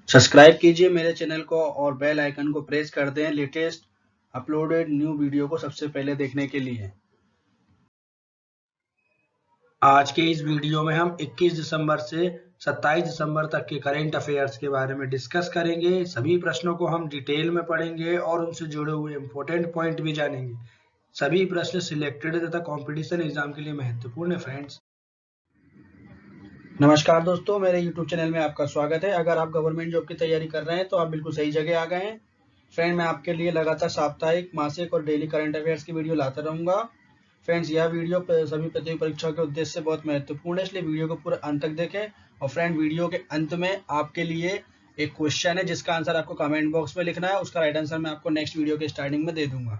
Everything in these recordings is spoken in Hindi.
सब्सक्राइब कीजिए मेरे चैनल को और बेल आइकन को प्रेस कर दें लेटेस्ट अपलोडेड न्यू वीडियो को सबसे पहले देखने के लिए। आज के इस वीडियो में हम 21 दिसंबर से 27 दिसंबर तक के करंट अफेयर्स के बारे में डिस्कस करेंगे। सभी प्रश्नों को हम डिटेल में पढ़ेंगे और उनसे जुड़े हुए इंपॉर्टेंट पॉइंट भी जानेंगे। सभी प्रश्न सिलेक्टेड तथा कंपटीशन एग्जाम के लिए महत्वपूर्ण है फ्रेंड्स। नमस्कार दोस्तों, मेरे YouTube चैनल में आपका स्वागत है। अगर आप गवर्नमेंट जॉब की तैयारी कर रहे हैं तो आप बिल्कुल सही जगह आ गए हैं। फ्रेंड, मैं आपके लिए लगातार साप्ताहिक, मासिक और डेली करंट अफेयर्स की वीडियो लाता रहूंगा। फ्रेंड्स, यह वीडियो सभी प्रतियोगी परीक्षाओं के उद्देश्य से बहुत महत्वपूर्ण है, इसलिए वीडियो को पूरा अंत तक देखें। और फ्रेंड, वीडियो के अंत में आपके लिए एक क्वेश्चन है जिसका आंसर आपको कमेंट बॉक्स में लिखना है। उसका राइट आंसर मैं आपको नेक्स्ट वीडियो के स्टार्टिंग में दे दूंगा।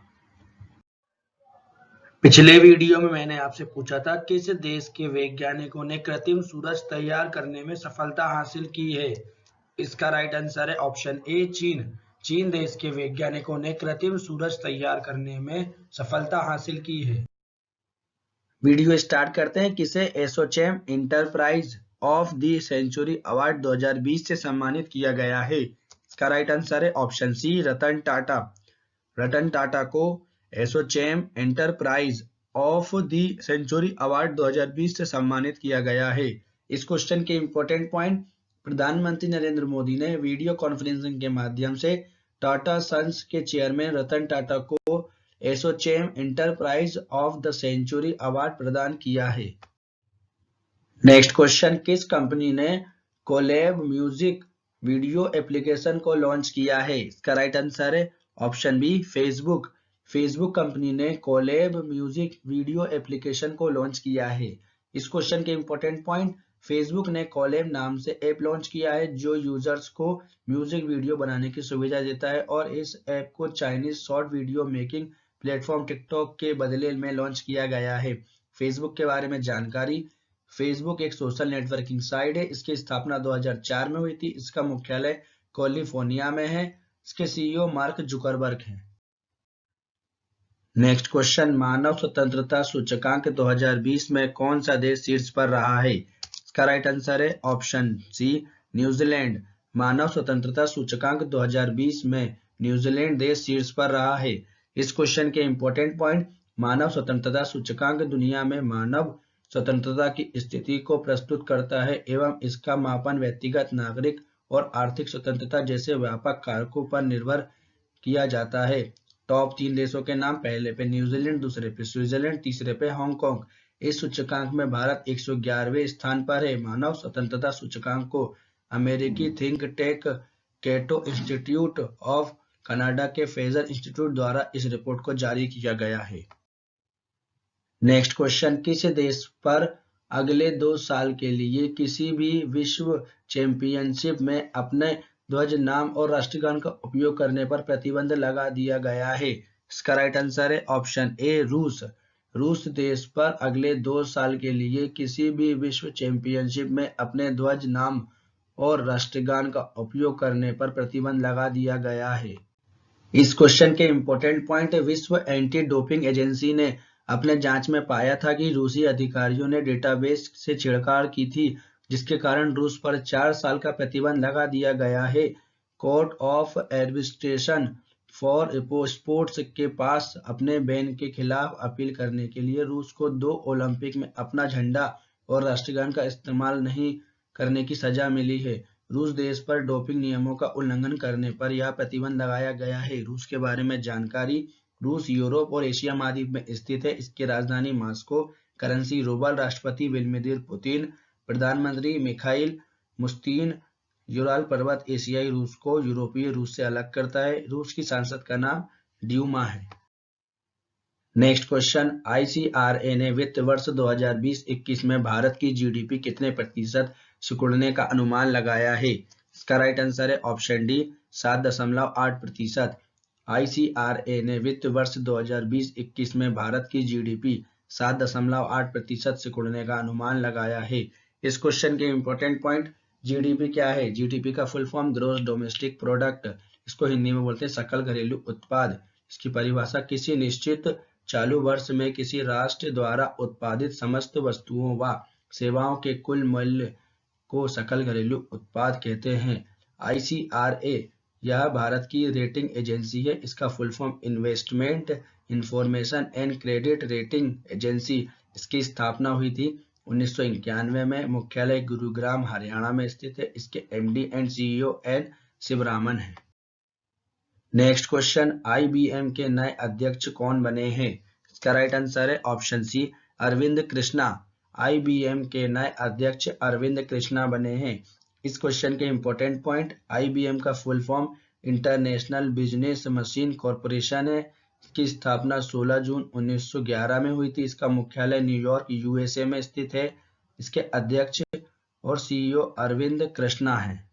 पिछले वीडियो में मैंने आपसे पूछा था किस देश के वैज्ञानिकों ने कृत्रिम सूरज तैयार करने में सफलता हासिल की है। इसका राइट आंसर है ऑप्शन ए, चीन। चीन देश के वैज्ञानिकों ने कृत्रिम सूरज तैयार करने में सफलता हासिल की है। वीडियो स्टार्ट करते हैं। किसे ASSOCHAM enterprise of the century award 2020 से सम्मानित किया गया है। इसका राइट आंसर है ऑप्शन सी, रतन टाटा। रतन टाटा को ASSOCHAM enterprise of the century award 2020 से सम्मानित किया गया है। इस क्वेश्चन के इंपॉर्टेंट पॉइंट, प्रधानमंत्री नरेंद्र मोदी ने वीडियो कॉन्फ्रेंसिंग के माध्यम से टाटा सन्स के चेयरमैन रतन टाटा को ASSOCHAM enterprise of the century award प्रदान किया है। नेक्स्ट क्वेश्चन, किस कंपनी ने कोलैब म्यूजिक वीडियो एप्लीकेशन को लॉन्च किया है। इसका राइट आंसर है option B, Facebook. Facebook company ने कोलैब म्यूजिक वीडियो एप्लीकेशन को लॉन्च किया है। इस क्वेश्चन के इंपॉर्टेंट पॉइंट, फेसबुक ने कोलैब नाम से ऐप लॉन्च किया है जो यूजर्स को म्यूजिक वीडियो बनाने की सुविधा देता है और इस ऐप को Chinese short video making platform TikTok के बदले में लॉन्च किया गया है। फेसबुक के बारे में जानकारी, फेसबुक एक सोशल नेटवर्किंग साइट है। इसकी स्थापना 2004 में हुई थी। इसका मुख्यालय कैलिफोर्निया में है। इसके सीईओ मार्क जुकरबर्ग हैं। नेक्स्ट क्वेश्चन, मानव स्वतंत्रता सूचकांक 2020 में कौन सा देश शीर्ष पर रहा है। इसका राइट आंसर है ऑप्शन सी, न्यूजीलैंड। मानव स्वतंत्रता सूचकांक 2020 में न्यूजीलैंड देश शीर्ष पर रहा है। इस क्वेश्चन के इंपॉर्टेंट पॉइंट, मानव स्वतंत्रता सूचकांक दुनिया में मानव स्वतंत्रता की स्थिति को प्रस्तुत करता है एवं इसका मापन व्यक्तिगत, नागरिक और आर्थिक स्वतंत्रता जैसे व्यापक कारकों पर निर्भर किया जाता है। टॉप 3 देशों के नाम, पहले पे न्यूजीलैंड, दूसरे पे स्विट्जरलैंड, तीसरे पे हांगकांग। इस सूचकांक में भारत 111वें स्थान पर है। मानव स्वतंत्रता सूचकांक को अमेरिकी think tank Cato Institute of Canada के फ्रेजर इंस्टीट्यूट द्वारा इस रिपोर्ट को जारी किया गया है। नेक्स्ट क्वेश्चन, किस देश पर अगले 2 साल के लिए किसी भी विश्व चैंपियनशिप में अपने ध्वज, नाम और राष्ट्रगान का उपयोग करने पर प्रतिबंध लगा दिया गया है। इसका राइट आंसर है ऑप्शन ए, रूस। रूस देश पर अगले 2 साल के लिए किसी भी विश्व चैंपियनशिप में अपने ध्वज, नाम और राष्ट्रगान का उपयोग करने पर प्रतिबंध लगा दिया गया है। इस क्वेश्चन के इंपॉर्टेंट पॉइंट, विश्व एंटी डोपिंग एजेंसी ने अपने जांच में पाया था कि रूसी अधिकारियों ने डेटाबेस से छेड़छाड़ की थी, जिसके कारण रूस पर 4 साल का प्रतिबंध लगा दिया गया है। Court of arbitration for sports के पास अपने बैन के खिलाफ अपील करने के लिए रूस को 2 ओलंपिक में अपना झंडा और राष्ट्रगान का इस्तेमाल नहीं करने की सजा मिली है। रूस देश पर डोपिंग नियमों का उल्लंघन करने पर यह प्रतिबंध लगाया गया है। रूस के बारे में जानकारी, रूस यूरोप और एशिया महाद्वीप में स्थित है। इसकी राजधानी मॉस्को, करेंसी रूबल, राष्ट्रपति व्लादिमीर पुतिन, प्रधानमंत्री मिखाइल मुश्तिन। यूराल पर्वत एशियाई रूस को यूरोपीय रूस से अलग करता है। रूस की संसद का नाम ड्यूमा है। नेक्स्ट क्वेश्चन, आईसीआरए ने वित्त वर्ष 2020-21 में भारत की जीडीपी कितने प्रतिशत सिकुड़ने का अनुमान लगाया है। इसका राइट आंसर है ऑप्शन डी, 7.8%। आईसीआरए ने वित्त वर्ष 2020-21 में भारत की जीडीपी 7.8% सिकुड़ने का अनुमान लगाया है। इस क्वेश्चन के इंपॉर्टेंट पॉइंट, जीडीपी क्या है। जीडीपी का full form gross domestic product, इसको हिंदी में बोलते हैं सकल घरेलू उत्पाद। इसकी परिभाषा, किसी निश्चित चालू वर्ष में किसी राष्ट्र द्वारा उत्पादित समस्त वस्तुओं व सेवाओं के कुल मूल्य को सकल घरेलू उत्पाद कहते हैं। ICRA यह भारत की रेटिंग एजेंसी है। इसका full form investment information and credit rating agency. इसकी स्थापना हुई थी 1991 में। मुख्यालय गुरुग्राम हरियाणा में स्थित है। इसके MD and CEO N Sivaraman है। नेक्स्ट क्वेश्चन, IBM के नए अध्यक्ष कौन बने हैं? इसका राइट आंसर है option C, Arvind Krishna. IBM के नए अध्यक्ष अरविंद कृष्णा बने हैं। इस क्वेश्चन के इंपॉर्टेंट पॉइंट, IBM का full form international business machine corporation है। इसकी स्थापना 16 जून 1911 में हुई थी। इसका मुख्यालय न्यूयॉर्क USA में स्थित है। इसके अध्यक्ष और CEO अरविंद कृष्णा हैं।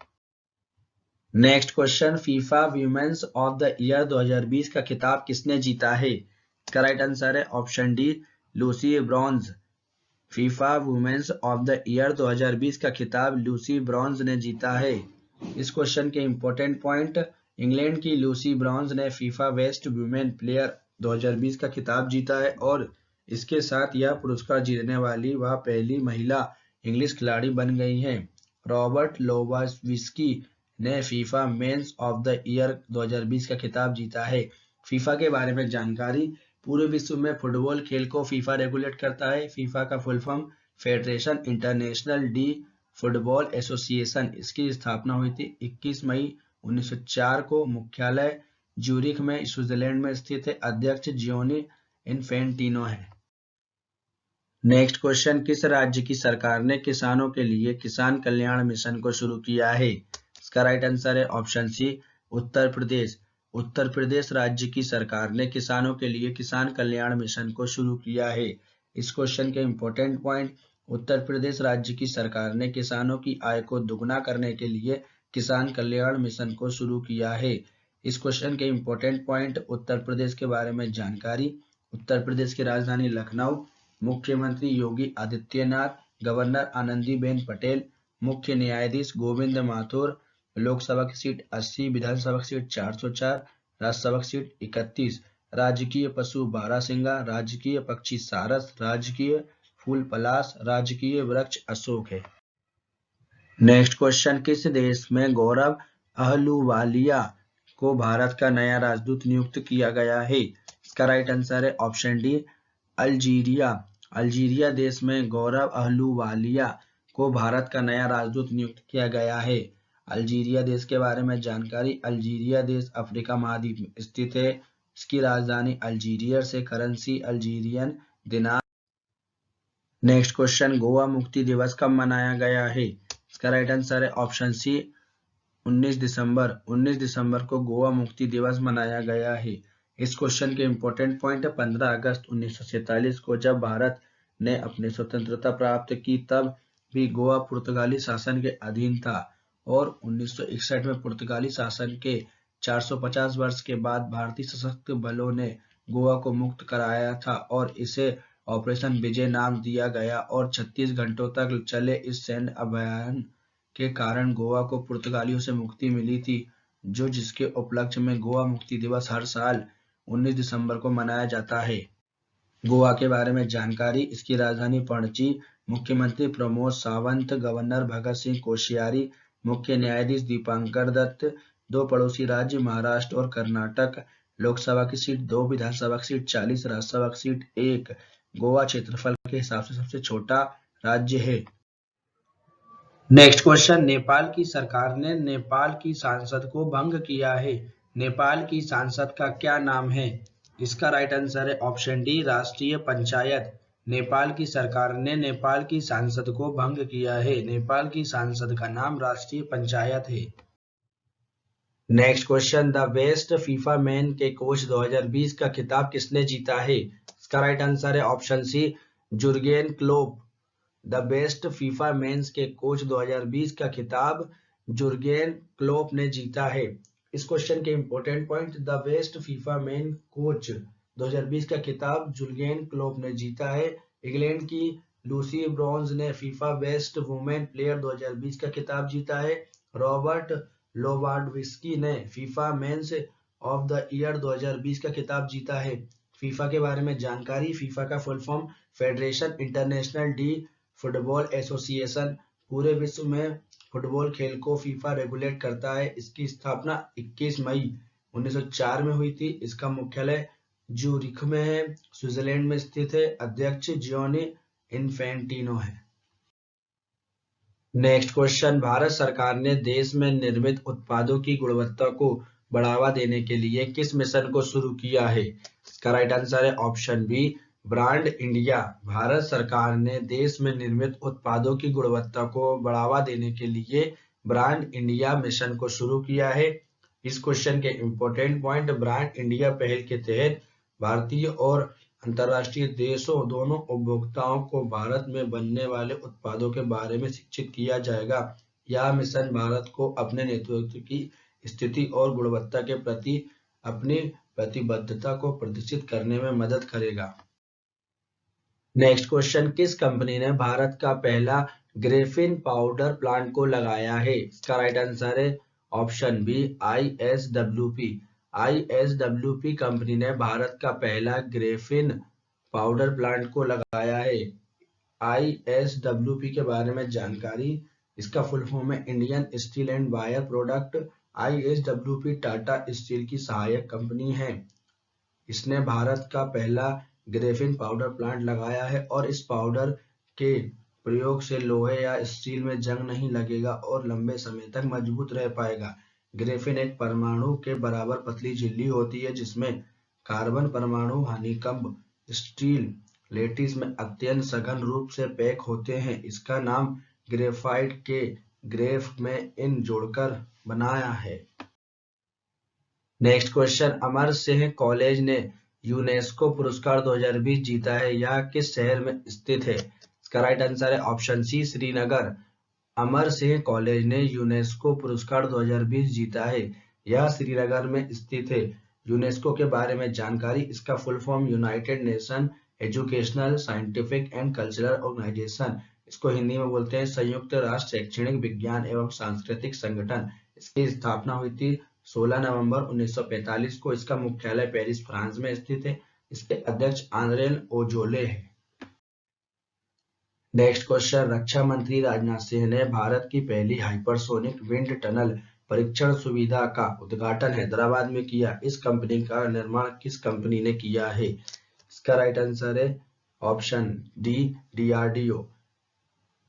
Next question, FIFA women's of the year 2020 का खिताब किसने जीता है? इसका राइट आंसर है option D, Lucy Bronze. FIFA women's of the year 2020 का खिताब लूसी ब्रॉन्ज ने जीता है। इस क्वेश्चन के इंपॉर्टेंट पॉइंट, इंग्लैंड की लूसी ब्रॉन्ज ने फीफा बेस्ट वुमेन प्लेयर 2020 का खिताब जीता है और इसके साथ यह पुरस्कार जीतने वाली वह पहली महिला इंग्लिश खिलाड़ी बन गई हैं। रॉबर्ट लोवाविस्की ने FIFA mains of the year 2020 का खिताब जीता है। फीफा के बारे में जानकारी, पूरे विश्व में फुटबॉल खेल को फीफा रेगुलेट करता है। फीफा का full form federation international D football association. इसकी स्थापना हुई थी 21 मई 1904 को। मुख्यालय ज्यूरिख में स्विट्जरलैंड में स्थित है। अध्यक्ष जियोनी इन्फेंटिनो है। नेक्स्ट क्वेश्चन, किस राज्य की सरकार ने किसानों के लिए किसान कल्याण मिशन को शुरू किया है? इसका राइट आंसर है ऑप्शन सी, उत्तर प्रदेश। उत्तर प्रदेश राज्य की सरकार ने किसानों के लिए किसान कल्याण मिशन को शुरू किया है। इस क्वेश्चन के इंपॉर्टेंट पॉइंट, उत्तर प्रदेश राज्य की सरकार ने किसानों की आय को दुगना करने के लिए किसान कल्याण मिशन को शुरू किया है। इस क्वेश्चन के इंपॉर्टेंट पॉइंट, उत्तर प्रदेश के बारे में जानकारी, उत्तर प्रदेश की राजधानी लखनऊ, मुख्यमंत्री योगी आदित्यनाथ, गवर्नर आनंदीबेन पटेल, मुख्य न्यायाधीश गोविंद माथुर, लोकसभा की सीट 80, विधानसभा की सीट 404, राज्यसभा की सीट 31, राजकीय पशु बारहसिंगा, राजकीय पक्षी सारस, राजकीय फूल पलाश, राजकीय वृक्ष अशोक है। नेक्स्ट क्वेश्चन, किस देश में गौरव अहलुवालिया को भारत का नया राजदूत नियुक्त किया गया है? इसका राइट आंसर है ऑप्शन डी, अल्जीरिया। अल्जीरिया देश में गौरव अहलुवालिया को भारत का नया राजदूत नियुक्त किया गया है। अल्जीरिया देश के बारे में जानकारी, अल्जीरिया देश अफ्रीका महाद्वीप में स्थित है। इसकी राजधानी अल्जीरियस है। करेंसी अल्जीरियन दिनार। नेक्स्ट क्वेश्चन, गोवा मुक्ति दिवस कब मनाया गया है? इसका राइट आंसर है ऑप्शन सी, 19 दिसंबर। 19 दिसंबर को गोवा मुक्ति दिवस मनाया गया है। इस क्वेश्चन के इंपॉर्टेंट पॉइंट है, 15 अगस्त 1947 को जब भारत ने अपनी स्वतंत्रता प्राप्त की तब भी गोवा पुर्तगाली शासन के अधीन था और 1961 में पुर्तगाली शासन के 450 वर्ष के बाद भारतीय सशस्त्र बलों ने गोवा को मुक्त कराया था और इसे ऑपरेशन विजय नाम दिया गया और 36 घंटों तक चले इस सैन्य अभियान के कारण गोवा को पुर्तगालियों से मुक्ति मिली थी, जिसके उपलक्ष्य में गोवा मुक्ति दिवस हर साल 19 दिसंबर को मनाया जाता है। गोवा के बारे में जानकारी, इसकी राजधानी पणजी, मुख्यमंत्री प्रमोद सावंत, गवर्नर भगत सिंह कोश्यारी, मुख्य न्यायाधीश दीपांकर दत्त, दो पड़ोसी राज्य महाराष्ट्र और कर्नाटक, लोकसभा की सीट 2, विधानसभा की सीट 40, राज्यसभा की सीट 1। गोवा क्षेत्रफल के हिसाब से सबसे छोटा राज्य है। नेक्स्ट क्वेश्चन, नेपाल की सरकार ने नेपाल की सांसद को भंग किया है। नेपाल की सांसद का क्या नाम है? इसका राइट आंसर है ऑप्शन डी, राष्ट्रीय पंचायत। नेपाल की सरकार ने नेपाल की सांसद को भंग किया है। नेपाल की सांसद का नाम राष्ट्रीय पंचायत है। Next question, the best FIFA man के कोच 2020 का खिताब किसने जीता है? इसका राइट आंसर है option C, Jurgen Klopp. The best FIFA men's के कोच 2020 का खिताब जुर्गेन क्लोप ने जीता है। इस क्वेश्चन के important point, the best FIFA main coach 2020 का खिताब जुर्गेन क्लोप ने जीता है। इंग्लैंड की लूसी ब्रॉन्ज ने फीफा बेस्ट वुमेन प्लेयर 2020 का खिताब जीता है। रॉबर्ट लोवाडविस्की ने FIFA mains of the year 2020 का खिताब जीता है। फीफा के बारे में जानकारी, फीफा का full form federation international D football association. पूरे विश्व में फुटबॉल खेल को फीफा रेगुलेट करता है? इसकी स्थापना 21 मई 1904 में हुई थी। इसका मुख्यालय ज्यूरिख में है, स्विट्जरलैंड में स्थित है। अध्यक्ष जियोनी इन्फेंटिनो है। नेक्स्ट क्वेश्चन, भारत सरकार ने देश में निर्मित उत्पादों की गुणवत्ता को बढ़ावा देने के लिए किस मिशन को शुरू किया है? इसका राइट आंसर है option B, brand India. Bharat सरकार ने देश में निर्मित उत्पादों की गुणवत्ता को बढ़ावा देने के लिए ब्रांड इंडिया मिशन को शुरू किया है। इस क्वेश्चन के इंपॉर्टेंट पॉइंट, ब्रांड इंडिया पहल के तहत भारतीय और अंतर्राष्ट्रीय देशों दोनों उपभोक्ताओं को भारत में बनने वाले उत्पादों के बारे में शिक्षित किया जाएगा। यह मिशन भारत को अपने नेतृत्व की स्थिति और गुणवत्ता के प्रति अपनी प्रतिबद्धता को प्रदर्शित करने में मदद करेगा। नेक्स्ट क्वेश्चन, किस कंपनी ने भारत का पहला ग्रेफिन पाउडर प्लांट को लगाया है? इसका राइट आंसर है option B, ISWP। ISWP company ने भारत का पहला ग्रेफिन पाउडर प्लांट को लगाया है। ISWP के बारे में जानकारी, इसका फुल फॉर्म है Indian steel and wire product. ISWP Tata steel की सहायक कंपनी है। इसने भारत का पहला ग्रेफिन पाउडर प्लांट लगाया है और इस पाउडर के प्रयोग से लोहे या स्टील में जंग नहीं लगेगा और लंबे समय तक मजबूत रह पाएगा। ग्रेफिन एक परमाणु के बराबर पतली झिल्ली होती है जिसमें कार्बन परमाणु हनीकंब स्टील लेटिस में अत्यंत सघन रूप से पैक होते हैं। इसका नाम ग्रेफाइट के ग्रेफ में इन जोड़कर बनाया है। Next question, Amar Singh college ने यूनेस्को पुरस्कार 2020 जीता है। यह किस शहर में स्थित है? इसका राइट आंसर है ऑप्शन सी, श्रीनगर। अमर सिंह कॉलेज ने यूनेस्को पुरस्कार 2020 जीता है। यह श्रीनगर में स्थित है। यूनेस्को के बारे में जानकारी, इसका full form United Nation educational, scientific and cultural organisation. इसको हिंदी में बोलते हैं संयुक्त राष्ट्र शैक्षणिक, विज्ञान एवं सांस्कृतिक संगठन। इसकी स्थापना हुई थी 16 नवंबर 1945 को। इसका मुख्यालय पेरिस, फ्रांस में स्थित है। इसके अध्यक्ष आंद्रे ओजोले हैं। नेक्स्ट क्वेश्चन, रक्षा मंत्री राजनाथ सिंह ने भारत की पहली हाइपरसोनिक विंड टनल परीक्षण सुविधा का उद्घाटन हैदराबाद में किया। इस कंपनी का निर्माण किस कंपनी ने किया है? इसका राइट आंसर है ऑप्शन डी, DRDO।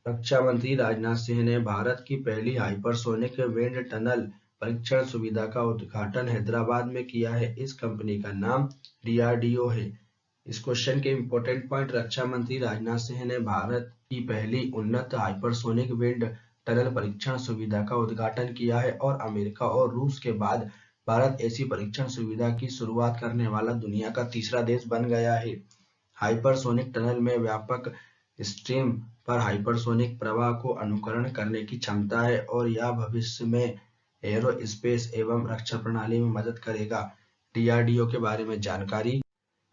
रक्षा मंत्री राजनाथ सिंह ने भारत की पहली हाइपरसोनिक विंड टनल परीक्षण सुविधा का उद्घाटन हैदराबाद में किया है। इस कंपनी का नाम DRDO है। इस क्वेश्चन के इंपॉर्टेंट पॉइंट, रक्षा मंत्री राजनाथ सिंह ने भारत की पहली उन्नत हाइपरसोनिक विंड टनल परीक्षण सुविधा का उद्घाटन किया है और अमेरिका और रूस के बाद भारत ऐसी परीक्षण सुविधा की शुरुआत करने वाला दुनिया का तीसरा देश बन गया है। हाइपरसोनिक टनल में व्यापक स्ट्रीम पर हाइपरसोनिक प्रवाह को अनुकरण करने की क्षमता है और यह भविष्य में एरोस्पेस एवं रक्षा प्रणाली में मदद करेगा। DRDO के बारे में जानकारी,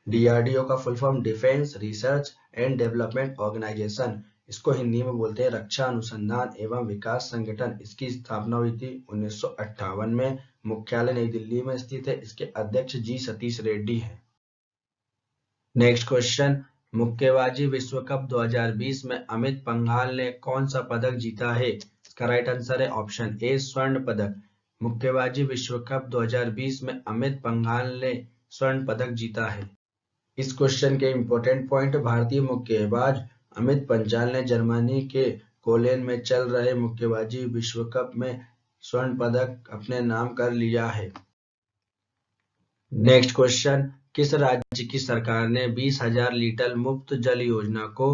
DRDO का full form defence research and development organisation. इसको हिंदी में बोलते हैं रक्षा अनुसंधान एवं विकास संगठन। इसकी स्थापना हुई थी 1958 में। मुख्यालय नई दिल्ली में स्थित है। इसके अध्यक्ष जी सतीश रेड्डी हैं। नेक्स्ट क्वेश्चन, मुक्केबाजी विश्व कप 2020 में अमित पंघाल ने कौन सा पदक जीता है? इसका राइट आंसर है ऑप्शन ए, स्वर्ण पदक। मुक्केबाजी विश्व कप 2020 में अमित पंघाल ने स्वर्ण पदक जीता है। इस क्वेश्चन के इंपॉर्टेंट पॉइंट, भारतीय मुक्केबाज अमित पंघाल ने जर्मनी के कोलोन में चल रहे मुक्केबाजी विश्व कप में स्वर्ण पदक अपने नाम कर लिया है। नेक्स्ट क्वेश्चन, किस राज्य की सरकार ने 20,000 लीटर मुफ्त जल योजना को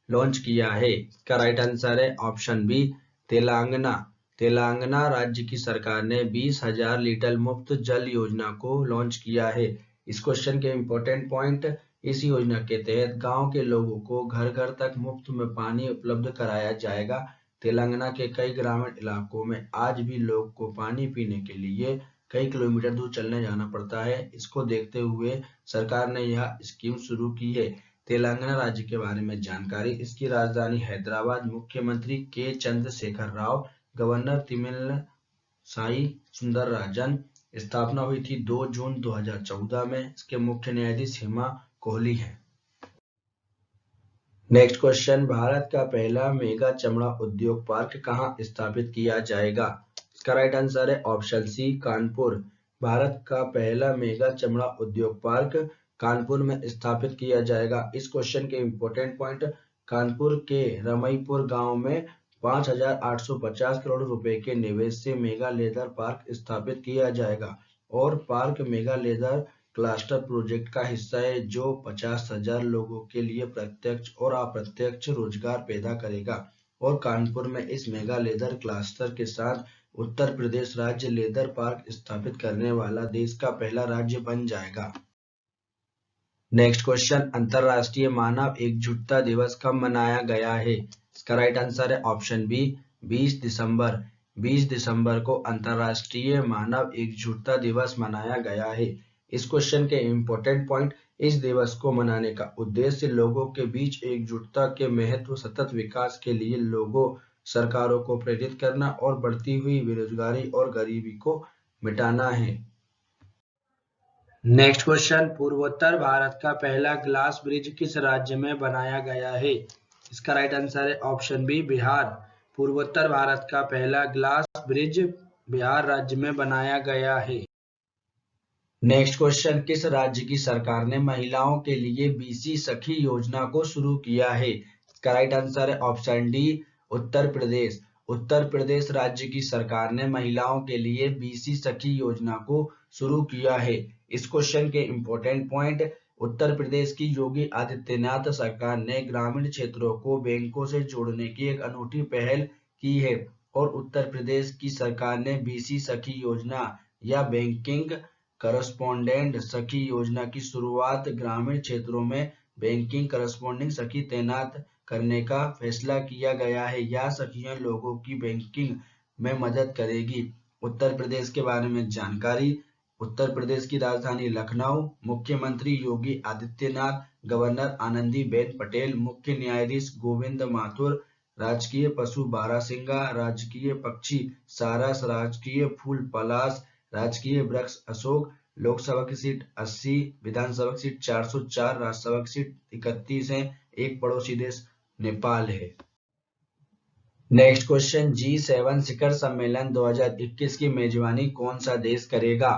लॉन्च किया है? इसका राइट आंसर है ऑप्शन बी, तेलंगाना। तेलंगाना राज्य की सरकार ने 20,000 लीटर मुफ्त जल योजना को लॉन्च किया है। इस क्वेश्चन के इंपॉर्टेंट पॉइंट, इस योजना के तहत गांव के लोगों को घर घर तक मुफ्त में पानी उपलब्ध कराया जाएगा। तेलंगाना के कई ग्रामीण इलाकों में आज भी लोग को पानी पीने के लिए कई किलोमीटर दूर चलने जाना पड़ता है। इसको देखते हुए सरकार ने यह स्कीम शुरू की है। तेलंगाना राज्य के बारे में जानकारी, इसकी राजधानी हैदराबाद। मुख्यमंत्री के चंद्रशेखर राव, गवर्नर तमिलसाई सुंदरराजन। स्थापना हुई थी 2 जून 2014 में। इसके मुख्य न्यायाधीश हेमा कोहली हैं। नेक्स्ट क्वेश्चन, भारत का पहला मेगा चमड़ा उद्योग पार्क कहाँ स्थापित किया जाएगा? इसका राइट आंसर है ऑप्शन सी, कानपुर। भारत का पहला मेगा चमड़ा उद्योग पार्क कानपुर में स्थापित किया जाएगा। इस क्वेश्चन के इंपॉर्टेंट पॉइंट, कानपुर के रमईपुर गांव में 5,850 करोड़ रुपए के निवेश से मेगा लेदर पार्क स्थापित किया जाएगा और park mega leather cluster project का हिस्सा है जो 50,000 लोगों के लिए प्रत्यक्ष और अप्रत्यक्ष रोजगार पैदा करेगा और कानपुर में इस मेगा लेदर क्लस्टर के साथ उत्तर प्रदेश राज्य लेदर पार्क स्थापित करने वाला देश का पहला राज्य बन जाएगा। नेक्स्ट क्वेश्चन, अंतरराष्ट्रीय मानव एकजुटता दिवस कब मनाया गया है? इसका राइट आंसर है ऑप्शन बी, 20 दिसंबर। 20 दिसंबर को अंतरराष्ट्रीय मानव एकजुटता दिवस मनाया गया है। इस क्वेश्चन के इंपॉर्टेंट पॉइंट, इस दिवस को मनाने का उद्देश्य लोगों के बीच एकजुटता के महत्व, सतत विकास के लिए लोगों, सरकारों को प्रेरित करना और बढ़ती हुई बेरोजगारी और गरीबी को मिटाना है। नेक्स्ट क्वेश्चन, पूर्वोत्तर भारत का पहला ग्लास ब्रिज किस राज्य में बनाया गया है? इसका राइट आंसर है ऑप्शन बी, बिहार। पूर्वोत्तर भारत का पहला ग्लास ब्रिज बिहार राज्य में बनाया गया है। नेक्स्ट क्वेश्चन, किस राज्य की सरकार ने महिलाओं के लिए बीसी सखी योजना को शुरू किया है? इसका राइट आंसर है ऑप्शन डी, उत्तर प्रदेश। उत्तर प्रदेश राज्य की सरकार ने महिलाओं के लिए बीसी सखी योजना को शुरू किया है। इस क्वेश्चन के इंपॉर्टेंट पॉइंट, उत्तर प्रदेश की योगी आदित्यनाथ सरकार ने ग्रामीण क्षेत्रों को बैंकों से जोड़ने की एक अनूठी पहल की है और उत्तर प्रदेश की सरकार ने बीसी सखी योजना या बैंकिंग करस्पॉन्डेंट सखी योजना की शुरुआत ग्रामीण क्षेत्रों में बैंकिंग करस्पॉन्डिंग सखी तैनात करने का फैसला किया गया है। यह सखियां लोगों की बैंकिंग में मदद करेगी। उत्तर प्रदेश के बारे में जानकारी, उत्तर प्रदेश की राजधानी लखनऊ, मुख्यमंत्री योगी आदित्यनाथ, गवर्नर आनंदीबेन पटेल, मुख्य न्यायाधीश गोविंद माथुर, राजकीय पशु बारहसिंगा, राजकीय पक्षी सारस, राजकीय फूल पलाश, राजकीय वृक्ष अशोक। लोकसभा की सीट 80, विधानसभा की सीट 404, राज्यसभा की सीट 31 है। एक पड़ोसी देश नेपाल है। नेक्स्ट क्वेश्चन, G7 शिखर सम्मेलन 2021 की मेजबानी कौन सा देश करेगा?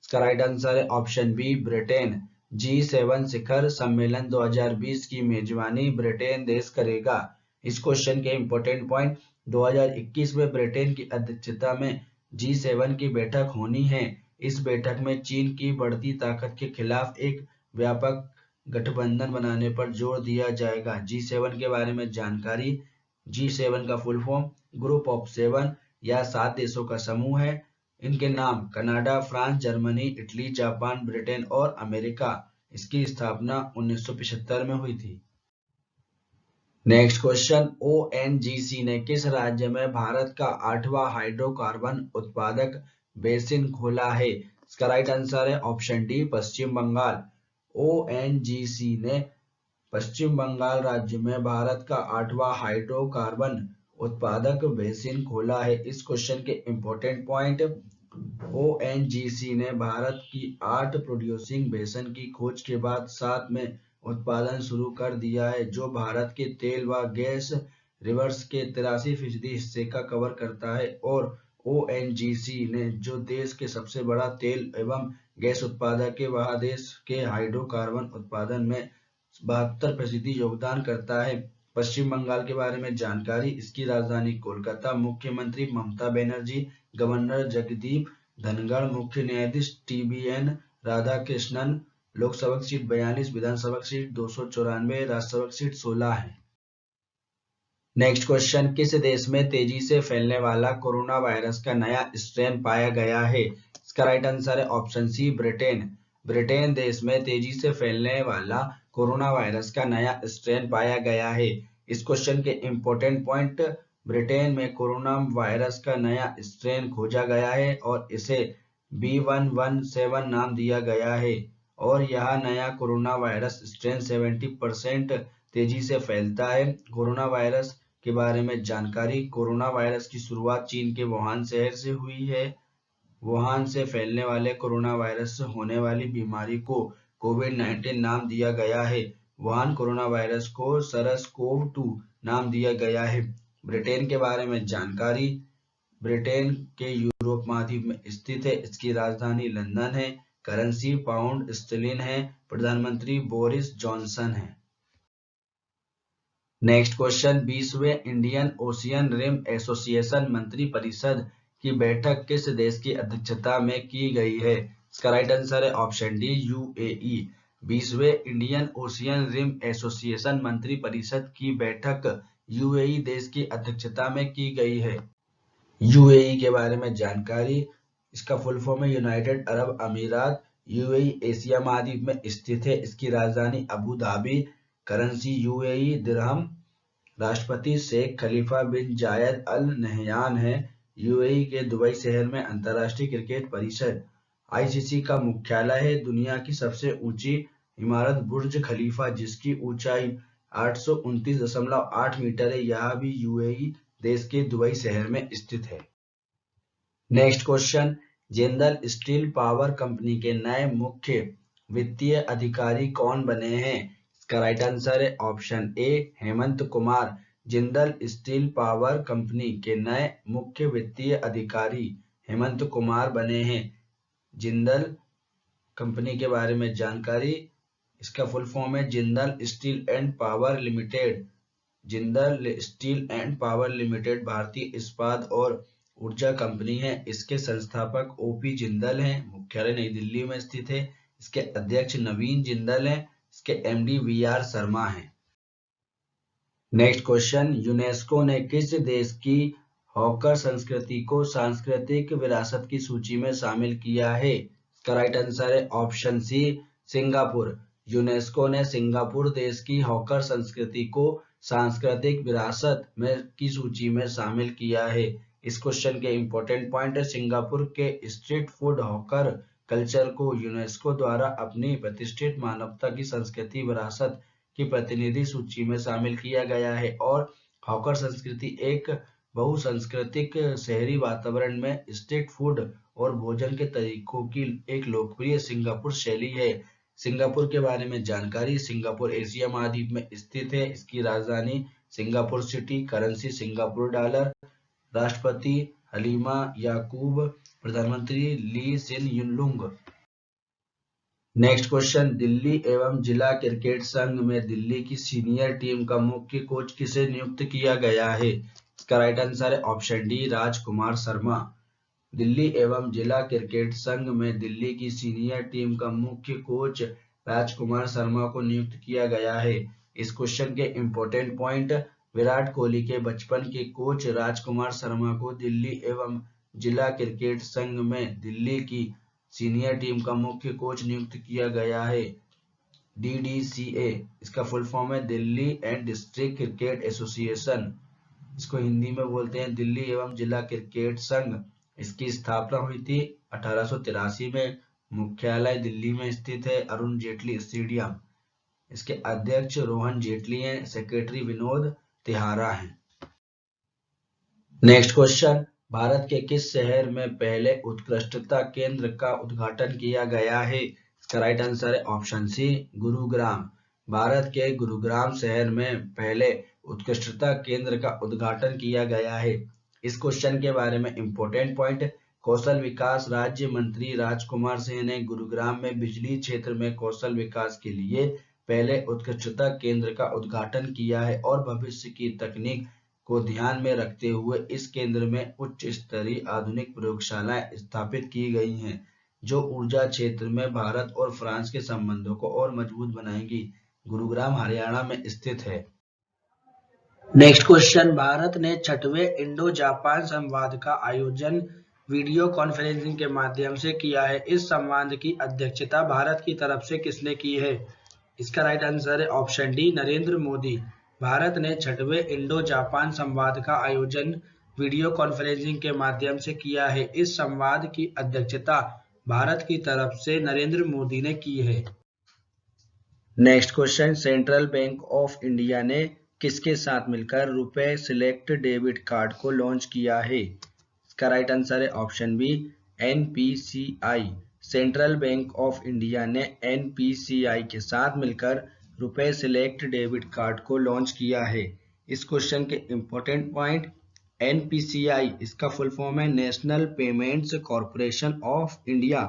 इसका राइट आंसर है ऑप्शन बी, ब्रिटेन। G7 शिखर सम्मेलन 2020 की मेजबानी ब्रिटेन देश करेगा। इस क्वेश्चन के इंपॉर्टेंट पॉइंट, 2021 में ब्रिटेन की अध्यक्षता में G7 की बैठक होनी है। इस बैठक में चीन की बढ़ती ताकत के खिलाफ एक व्यापक गठबंधन बनाने पर जोर दिया जाएगा। G7 के बारे में जानकारी, G7 का फुल फॉर्म ग्रुप ऑफ 7 या 7 देशों का समूह है। इनके नाम Canada, France, Germany, Italy, Japan, Britain और अमेरिका। इसकी स्थापना 1975 में हुई थी। नेक्स्ट क्वेश्चन, ONGC ने किस राज्य में भारत का 8वां हाइड्रोकार्बन उत्पादक बेसिन खोला है? इसका राइट आंसर है ऑप्शन डी, पश्चिम बंगाल। ONGC ने पश्चिम बंगाल राज्य में भारत का 8वां हाइड्रोकार्बन उत्पादक बेसिन खोला है। इस क्वेश्चन के इंपॉर्टेंट पॉइंट, ONGC ने भारत की 8 प्रोड्यूसिंग बेसिन की खोज के बाद 7 में उत्पादन शुरू कर दिया है जो भारत के तेल व गैस रिवर्स के 83% हिस्से का कवर करता है और ONGC ने जो देश के सबसे बड़ा तेल एवं गैस उत्पादक है वह देश के हाइड्रोकार्बन उत्पादन में 72% योगदान करता है। पश्चिम बंगाल के बारे में जानकारी, इसकी राजधानी कोलकाता, मुख्यमंत्री ममता बनर्जी, गवर्नर जगदीप धनखड़, मुख्य न्यायाधीश TBN राधाकृष्णन। लोकसभा की सीट 42, विधानसभा की सीट 294, राज्यसभा की सीट 16 है। नेक्स्ट क्वेश्चन, किस देश में तेजी से फैलने वाला कोरोना वायरस का नया स्ट्रेन पाया गया है? इसका राइट आंसर है ऑप्शन सी, ब्रिटेन। ब्रिटेन देश में तेजी से फैलने वाला कोरोना वायरस का नया स्ट्रेन पाया गया है। इस क्वेश्चन के इंपॉर्टेंट पॉइंट, ब्रिटेन में कोरोना वायरस का नया स्ट्रेन खोजा गया है और इसे B117 नाम दिया गया है और यह नया कोरोना वायरस स्ट्रेन 70% तेजी से फैलता है। कोरोना वायरस के बारे में जानकारी, कोरोना वायरस की शुरुआत चीन के वुहान शहर से हुई है। वुहान से फैलने वाले कोरोना वायरस से होने वाली बीमारी को कोविड-19 नाम दिया गया है। वुहान कोरोना वायरस को SARS-CoV-2 नाम दिया गया है। ब्रिटेन के बारे में जानकारी। ब्रिटेन के यूरोप महाद्वीप में स्थित है। इसकी राजधानी लंदन है। करेंसी पाउंड स्टर्लिंग है। प्रधानमंत्री बोरिस जॉनसन है। नेक्स्ट क्वेश्चन, 20वें इंडियन ओशियन रिम एसोसिएशन मंत्री परिषद की बैठक किस देश की अध्यक्षता में की गई है? इसका राइट आंसर है ऑप्शन डी, यूएई। 20वें इंडियन ओशियन रिम एसोसिएशन मंत्री परिषद की बैठक यूएई देश की अध्यक्षता में की गई है। यूएई के बारे में जानकारी। इसका फुल फॉर्म है यूनाइटेड अरब अमीरात। यूएई एशिया महाद्वीप में स्थित है। इसकी राजधानी अबू धाबी। करेंसी यूएई दिरहम। राष्ट्रपति शेख खलीफा बिन जायद अल नहयान है। यूएई के दुबई शहर में अंतर्राष्ट्रीय क्रिकेट परिषद आईसीसी का मुख्यालय है। दुनिया की सबसे ऊंची इमारत बुर्ज खलीफा, जिसकी ऊंचाई 829.8 मीटर है, यह भी यूएई देश के दुबई शहर में स्थित है। Next question, Jindal steel power company के नए मुख्य वित्तीय अधिकारी कौन बने हैं? इसका राइट आंसर है option A, Hemant Kumar. Jindal steel power company के नए मुख्य वित्तीय अधिकारी हेमंत कुमार बने हैं। जिंदल कंपनी के बारे में जानकारी। इसका फुल फॉर्म है Jindal steel and power limited. Jindal steel and power limited भारतीय इस्पात और ऊर्जा कंपनी है। इसके संस्थापक ओपी जिंदल हैं। मुख्यालय नई दिल्ली में स्थित है। इसके अध्यक्ष नवीन जिंदल हैं। इसके एमडी वीआर शर्मा हैं। नेक्स्ट क्वेश्चन, यूनेस्को ने किस देश की हॉकर संस्कृति को सांस्कृतिक विरासत की सूची में शामिल किया है? इसका राइट आंसर है ऑप्शन सी, सिंगापुर। यूनेस्को ने सिंगापुर देश की हॉकर संस्कृति को सांस्कृतिक विरासत में की सूची में शामिल किया है। इस क्वेश्चन के इंपॉर्टेंट पॉइंट है, सिंगापुर के स्ट्रीट फूड हॉकर कल्चर को यूनेस्को द्वारा अपनी प्रतिष्ठित मानवता की संस्कृति विरासत की प्रतिनिधि सूची में शामिल किया गया है। और हॉकर संस्कृति एक बहुसांस्कृतिक शहरी वातावरण में स्ट्रीट फूड और भोजन के तरीकों की एक लोकप्रिय सिंगापुर शैली है। सिंगापुर के बारे में जानकारी। सिंगापुर एशिया महाद्वीप में स्थित है। इसकी राजधानी Singapore city. Currency Singapore dollar. राष्ट्रपति हलीमा याकूब। प्रधानमंत्री ली सिन युनलुंग। नेक्स्ट क्वेश्चन, दिल्ली एवं जिला क्रिकेट संघ में दिल्ली की सीनियर टीम का मुख्य कोच किसे नियुक्त किया गया है? इसका राइट आंसर है ऑप्शन डी, राजकुमार शर्मा। दिल्ली एवं जिला क्रिकेट संघ में दिल्ली की सीनियर टीम का मुख्य कोच राजकुमार शर्मा को नियुक्त किया गया है। इस क्वेश्चन के इंपॉर्टेंट पॉइंट, विराट कोहली के बचपन के कोच राजकुमार शर्मा को दिल्ली एवं जिला क्रिकेट संघ में दिल्ली की सीनियर टीम का मुख्य कोच नियुक्त किया गया है। DDCA इसका फुल फॉर्म है Delhi and district cricket association. इसको हिंदी में बोलते हैं दिल्ली एवं जिला क्रिकेट संघ। इसकी स्थापना हुई थी 1883 में। मुख्यालय दिल्ली में स्थित है। अरुण जेटली स्टेडियम। इसके अध्यक्ष रोहन जेटली हैं। सेक्रेटरी विनोद तिहारा हैं। नेक्स्ट क्वेश्चन, भारत के किस शहर में पहले उत्कृष्टता केंद्र का उद्घाटन किया गया है? इसका राइट आंसर है ऑप्शन सी, गुरुग्राम। भारत के गुरुग्राम शहर में पहले उत्कृष्टता केंद्र का उद्घाटन किया गया है। इस क्वेश्चन के बारे में इंपॉर्टेंट पॉइंट, कौशल विकास राज्य मंत्री राजकुमार सिंह ने गुरुग्राम में बिजली क्षेत्र में कौशल विकास के लिए पहले उत्कृष्टता केंद्र का उद्घाटन किया है और भविष्य की तकनीक को ध्यान में रखते हुए इस केंद्र में उच्च स्तरीय आधुनिक प्रयोगशालाएं स्थापित की गई हैं, जो ऊर्जा क्षेत्र में भारत और फ्रांस के संबंधों को और मजबूत बनाएंगी। गुरुग्राम हरियाणा में स्थित है। नेक्स्ट क्वेश्चन, भारत ने 6वें इंडो जापान संवाद का आयोजन वीडियो कॉन्फ्रेंसिंग के माध्यम से किया है। इस संवाद की अध्यक्षता भारत की तरफ से किसने की है? इसका राइट आंसर है ऑप्शन डी, नरेंद्र मोदी। भारत ने 6वें इंडो जापान संवाद का आयोजन वीडियो कॉन्फ्रेंसिंग के माध्यम से किया है। इस संवाद की अध्यक्षता भारत की तरफ से नरेंद्र मोदी ने की है। Next question, Central Bank of India ने किसके साथ मिलकर रुपए सिलेक्ट डेबिट कार्ड को लॉन्च किया है? इसका राइट आंसर है option B, NPCI. Central Bank of India ने एनपीसीआई के साथ मिलकर रुपए सिलेक्ट डेबिट कार्ड को लॉन्च किया है? इस क्वेश्चन के इंपॉर्टेंट पॉइंट, एनपीसीआई इसका फुल फॉर्म है National Payments Corporation of India.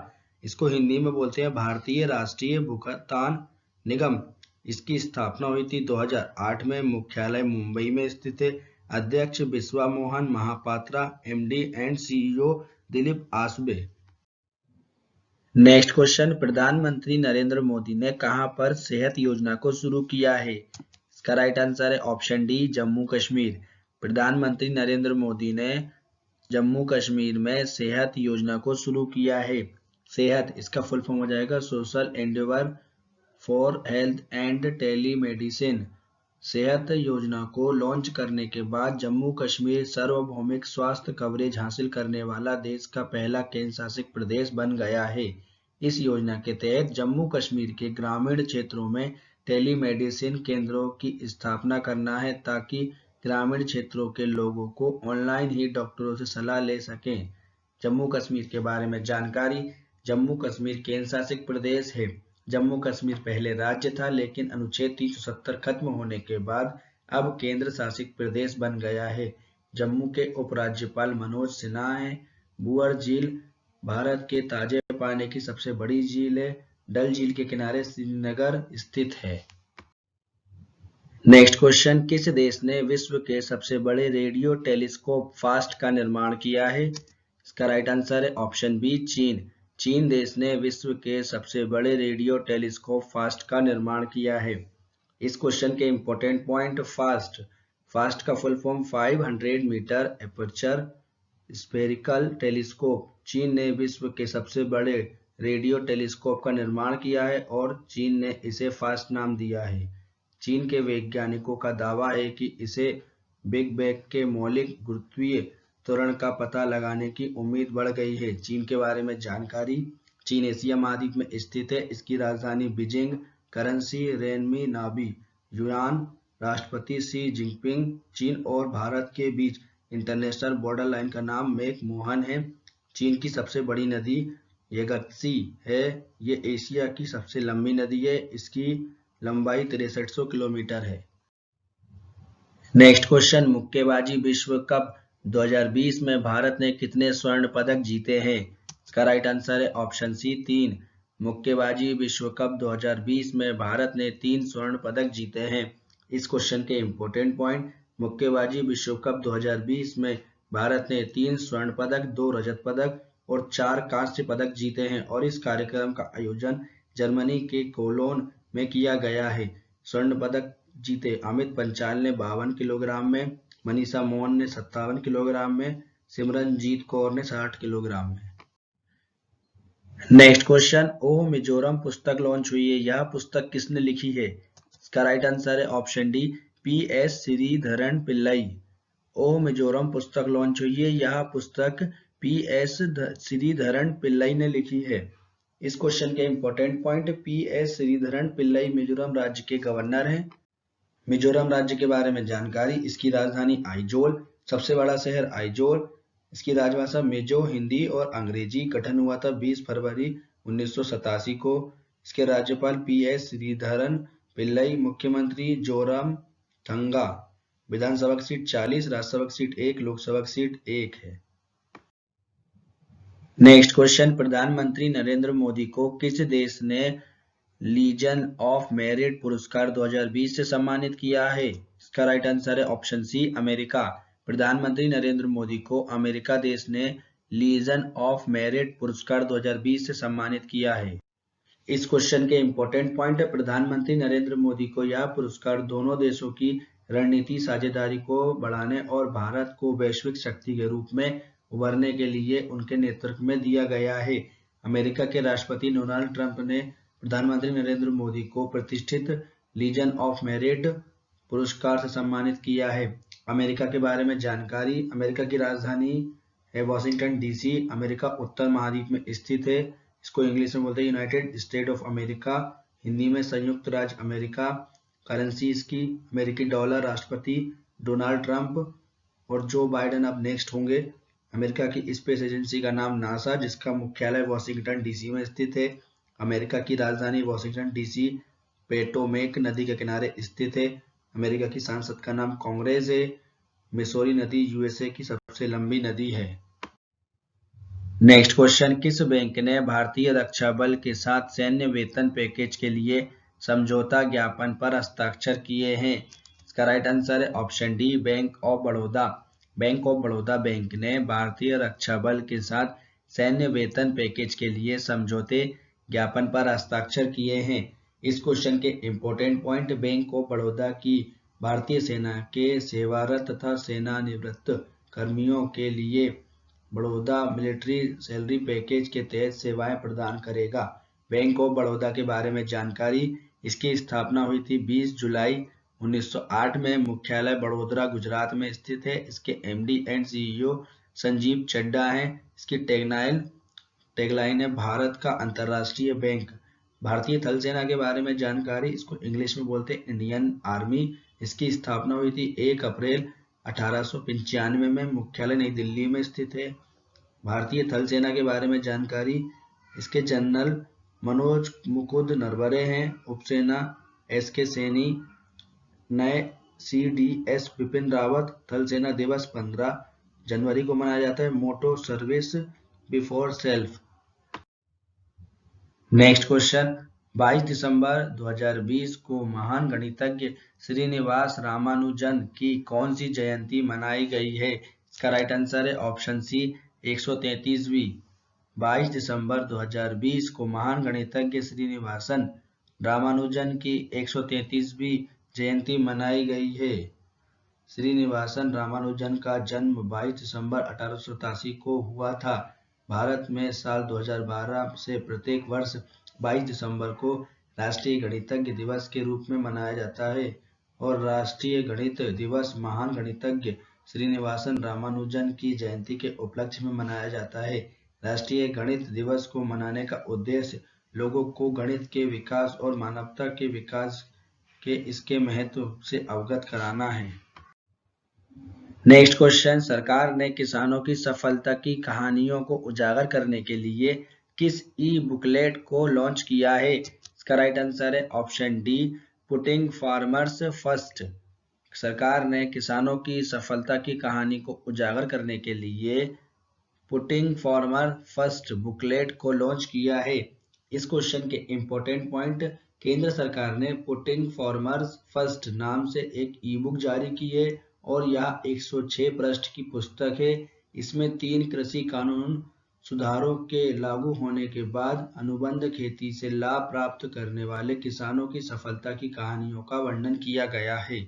इसको हिंदी में बोलते हैं भारतीय राष्ट्रीय भुगतान निगम। इसकी स्थापना हुई थी 2008 में। मुख्यालय मुंबई में स्थित है। अध्यक्ष Biswa Mohan Mahapatra, MD and CEO Dilip Asbe. Next question, प्रधानमंत्री नरेंद्र मोदी ने कहां पर सेहत योजना को शुरू किया है? इसका राइट आंसर है ऑप्शन डी, जम्मू कश्मीर। प्रधानमंत्री नरेंद्र मोदी ने जम्मू कश्मीर में सेहत योजना को शुरू किया है। सेहत इसका फुल फॉर्म हो जाएगा social Endeavour for health and telemedicine. सेहत योजना को लॉन्च करने के बाद जम्मू कश्मीर सार्वभौमिक स्वास्थ्य कवरेज हासिल करने वाला देश का पहला केंद्र शासित प्रदेश बन गया है। इस योजना के तहत जम्मू कश्मीर के ग्रामीण क्षेत्रों में टेलीमेडिसिन केंद्रों की स्थापना करना है ताकि ग्रामीण क्षेत्रों के लोगों को ऑनलाइन ही डॉक्टरों से सलाह ले सकें। जम्मू कश्मीर के बारे में जानकारी, जम्मू कश्मीर केंद्र शासित प्रदेश है। जम्मू कश्मीर पहले राज्य था, लेकिन अनुच्छेद 370 खत्म होने के बाद अब केंद्र शासित प्रदेश बन गया है। जम्मू के उपराज्यपाल मनोज सिन्हा हैं। बुअर झील भारत के ताजे पानी की सबसे बड़ी झील है। डल झील के किनारे श्रीनगर स्थित है। नेक्स्ट क्वेश्चन, किस देश ने विश्व के सबसे बड़े रेडियो टेलीस्कोप फास्ट का निर्माण किया है? इसका राइट आंसर है ऑप्शन बी, चीन। चीन देश ने विश्व के सबसे बड़े रेडियो टेलीस्कोप फास्ट का निर्माण किया है। इस क्वेश्चन के इंपॉर्टेंट पॉइंट, फास्ट का full form 500 metre aperture spherical telescope. चीन ने विश्व के सबसे बड़े रेडियो टेलीस्कोप का निर्माण किया है और चीन ने इसे फास्ट नाम दिया है। चीन के वैज्ञानिकों का दावा है कि इसे बिग बैंग के मौलिक गुरुत्वीय त्वरण का पता लगाने की उम्मीद बढ़ गई है। चीन के बारे में जानकारी, चीन एशिया महाद्वीप में स्थित है। इसकी राजधानी बीजिंग, करेंसी रेनमी युआन, राष्ट्रपति शी जिनपिंग। चीन और भारत के बीच इंटरनेशनल बॉर्डर लाइन का नाम मैकमोहन है। चीन की सबसे बड़ी नदी यंगत्से है। ये एशिया की सबसे लंबी नदी है। इसकी लंबाई 6300 किलोमीटर है। नेक्स्ट क्वेश्चन, मुक्केबाजी विश्व कप 2020 में भारत ने कितने स्वर्ण पदक जीते हैं? इसका राइट आंसर है ऑप्शन सी, 3। मुक्केबाजी विश्व कप 2020 में भारत ने 3 स्वर्ण पदक जीते हैं। इस क्वेश्चन के इंपॉर्टेंट पॉइंट, मुक्केबाजी विश्व कप 2020 में भारत ने 3 स्वर्ण पदक, 2 रजत पदक और 4 कांस्य पदक जीते हैं और इस कार्यक्रम का आयोजन जर्मनी के कोलोन में किया गया है। स्वर्ण पदक जीते अमित पंचाल ने 52 किलोग्राम में, मनीषा मोहन ने 57 किलोग्राम में, सिमरनजीत कौर ने 60 किलोग्राम में। नेक्स्ट क्वेश्चन, ओह मिजोरम पुस्तक लॉन्च हुई है। यह पुस्तक किसने लिखी है? इसका राइट आंसर है option D, P S. Sreedharan Pillai. Oh Mizoram पुस्तक लॉन्च हुई है। यह पुस्तक पी.एस. श्रीधरन पिल्लई ने लिखी है। इस क्वेश्चन के important point, P S. Sreedharan Pillai Mizoram राज्य के गवर्नर हैं। मिजोरम राज्य के बारे में जानकारी, इसकी राजधानी आइजोल, सबसे बड़ा शहर आइजोल। इसकी राजभाषा मिजो, हिंदी और अंग्रेजी। गठन हुआ था 20 फरवरी 1987 को। इसके राज्यपाल पी.एस. श्रीधरन पिल्लई, मुख्यमंत्री जोराम थंगा। विधानसभा की सीट 40, राज्यसभा की सीट 1, लोकसभा की सीट 1 है। नेक्स्ट क्वेश्चन, प्रधानमंत्री नरेंद्र मोदी को किस देश ने लीजन ऑफ मेरिट पुरस्कार 2020 से सम्मानित किया है? इसका राइट आंसर है ऑप्शन सी, अमेरिका। प्रधानमंत्री नरेंद्र मोदी को अमेरिका देश ने लीजन ऑफ मेरिट पुरस्कार 2020 से सम्मानित किया है। इस क्वेश्चन के इंपॉर्टेंट पॉइंट है, प्रधानमंत्री नरेंद्र मोदी को यह पुरस्कार दोनों देशों की रणनीति साझेदारी को बढ़ाने और भारत को वैश्विक शक्ति के रूप में उभरने के लिए उनके नेतृत्व में दिया गया है। अमेरिका के राष्ट्रपति डोनाल्ड ट्रंप ने प्रधानमंत्री नरेंद्र मोदी को प्रतिष्ठित लीजन ऑफ मेरिट पुरस्कार से सम्मानित किया है। अमेरिका के बारे में जानकारी, अमेरिका की राजधानी है वॉशिंगटन डीसी। अमेरिका उत्तर महाद्वीप में स्थित है। इसको इंग्लिश में बोलते हैं United state of America, Hindi में संयुक्त राज्य अमेरिका। करेंसी इसकी अमेरिकी डॉलर। राष्ट्रपति डोनाल्ड ट्रंप और जो बाइडेन अब नेक्स्ट होंगे। अमेरिका की स्पेस एजेंसी का नाम नासा, जिसका मुख्यालय वॉशिंगटन डीसी में स्थित है। अमेरिका की राजधानी वॉशिंगटन डीसी। पोटोमेक नदी के किनारे स्थित है। अमेरिका की सांसद का नाम कांग्रेस है। मिसौरी नदी यूएसए की सबसे लंबी नदी है। नेक्स्ट क्वेश्चन, किस बैंक ने भारतीय रक्षा बल के साथ सैन्य वेतन पैकेज के लिए समझौता ज्ञापन पर हस्ताक्षर किए हैं? इसका राइट आंसर है option D, bank of Baroda. Bank of Baroda bank ने भारतीय रक्षा बल के साथ सैन्य वेतन पैकेज के लिए समझौते ज्ञापन पर हस्ताक्षर किए हैं। इस क्वेश्चन के important point, bank of Baroda की भारतीय सेना के सेवारत तथा सेवानिवृत्त कर्मियों के लिए बड़ौदा मिलिट्री सैलरी पैकेज के तहत सेवाएं प्रदान करेगा। बैंक ऑफ बड़ौदा के बारे में जानकारी, इसकी स्थापना हुई थी 20 जुलाई 1908 में। मुख्यालय बड़ोदरा गुजरात में स्थित है। इसके MD and CEO Sanjiv Chadha हैं। इसकी टैगलाइन है भारत का अंतर्राष्ट्रीय बैंक। भारतीय थल सेना के बारे में जानकारी, इसको इंग्लिश में बोलते हैं इंडियन आर्मी। इसकी स्थापना हुई थी 1 अप्रैल 1895 में। मुख्यालय नई दिल्ली में स्थित है। भारतीय थल सेना के बारे में जानकारी, इसके जनरल मनोज मुकुंद नरवरे हैं। उपसेना एसके सैनी, नए सीडीएस बिपिन रावत। थल सेना दिवस 15 जनवरी को मनाया जाता है। Motto service before self. Next question, 22 दिसंबर 2020 को महान गणितज्ञ श्रीनिवास रामानुजन की कौन सी जयंती मनाई गई है? इसका राइट आंसर है ऑप्शन सी, 133वीं। 22 दिसंबर 2020 को महान गणितज्ञ श्रीनिवासन रामानुजन की 133वीं जयंती मनाई गई है। श्रीनिवासन रामानुजन का जन्म 22 दिसंबर 1887 को हुआ था। भारत में साल 2012 से प्रत्येक वर्ष 22 दिसंबर को राष्ट्रीय गणितज्ञ दिवस के रूप में मनाया जाता है और राष्ट्रीय गणित दिवस महान गणितज्ञ श्रीनिवासन रामानुजन की जयंती के उपलक्ष्य में मनाया जाता है। राष्ट्रीय गणित दिवस को मनाने का उद्देश्य लोगों को गणित के विकास और मानवता के विकास के इसके महत्व से अवगत कराना है। नेक्स्ट क्वेश्चन, सरकार ने किसानों की सफलता की कहानियों को उजागर करने के लिए किस ई बुकलेट को लॉन्च किया है? इसका राइट आंसर है option D, putting farmers first. सरकार ने किसानों की सफलता की कहानी को उजागर करने के लिए पुटिंग फार्मर फर्स्ट बुकलेट को लॉन्च किया है। इस क्वेश्चन के इंपॉर्टेंट पॉइंट, केंद्र सरकार ने पुटिंग फार्मर्स फर्स्ट नाम से एक ई बुक जारी की है और यह 106 पृष्ठ की पुस्तक है। इसमें 3 कृषि कानून सुधारों के लागू होने के बाद अनुबंध खेती से लाभ प्राप्त करने वाले किसानों की सफलता की कहानियों का वर्णन किया गया है।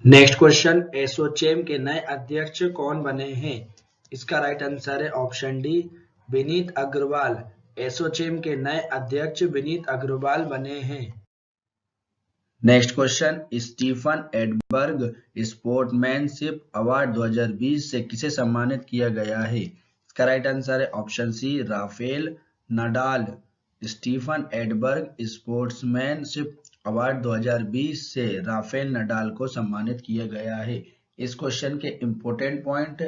नेक्स्ट क्वेश्चन, एसोचैम के नए अध्यक्ष कौन बने हैं? इसका राइट आंसर है ऑप्शन डी, विनीत अग्रवाल। एसोचैम के नए अध्यक्ष विनीत अग्रवाल बने हैं। Next question, Stefan Edberg sportsmanship award 2020 से किसे सम्मानित किया गया है? इसका राइट आंसर है option C, Rafael Nadal. Stefan Edberg sportsmanship award 2020 से राफेल नडाल को सम्मानित किया गया है। इस क्वेश्चन के इंपॉर्टेंट पॉइंट,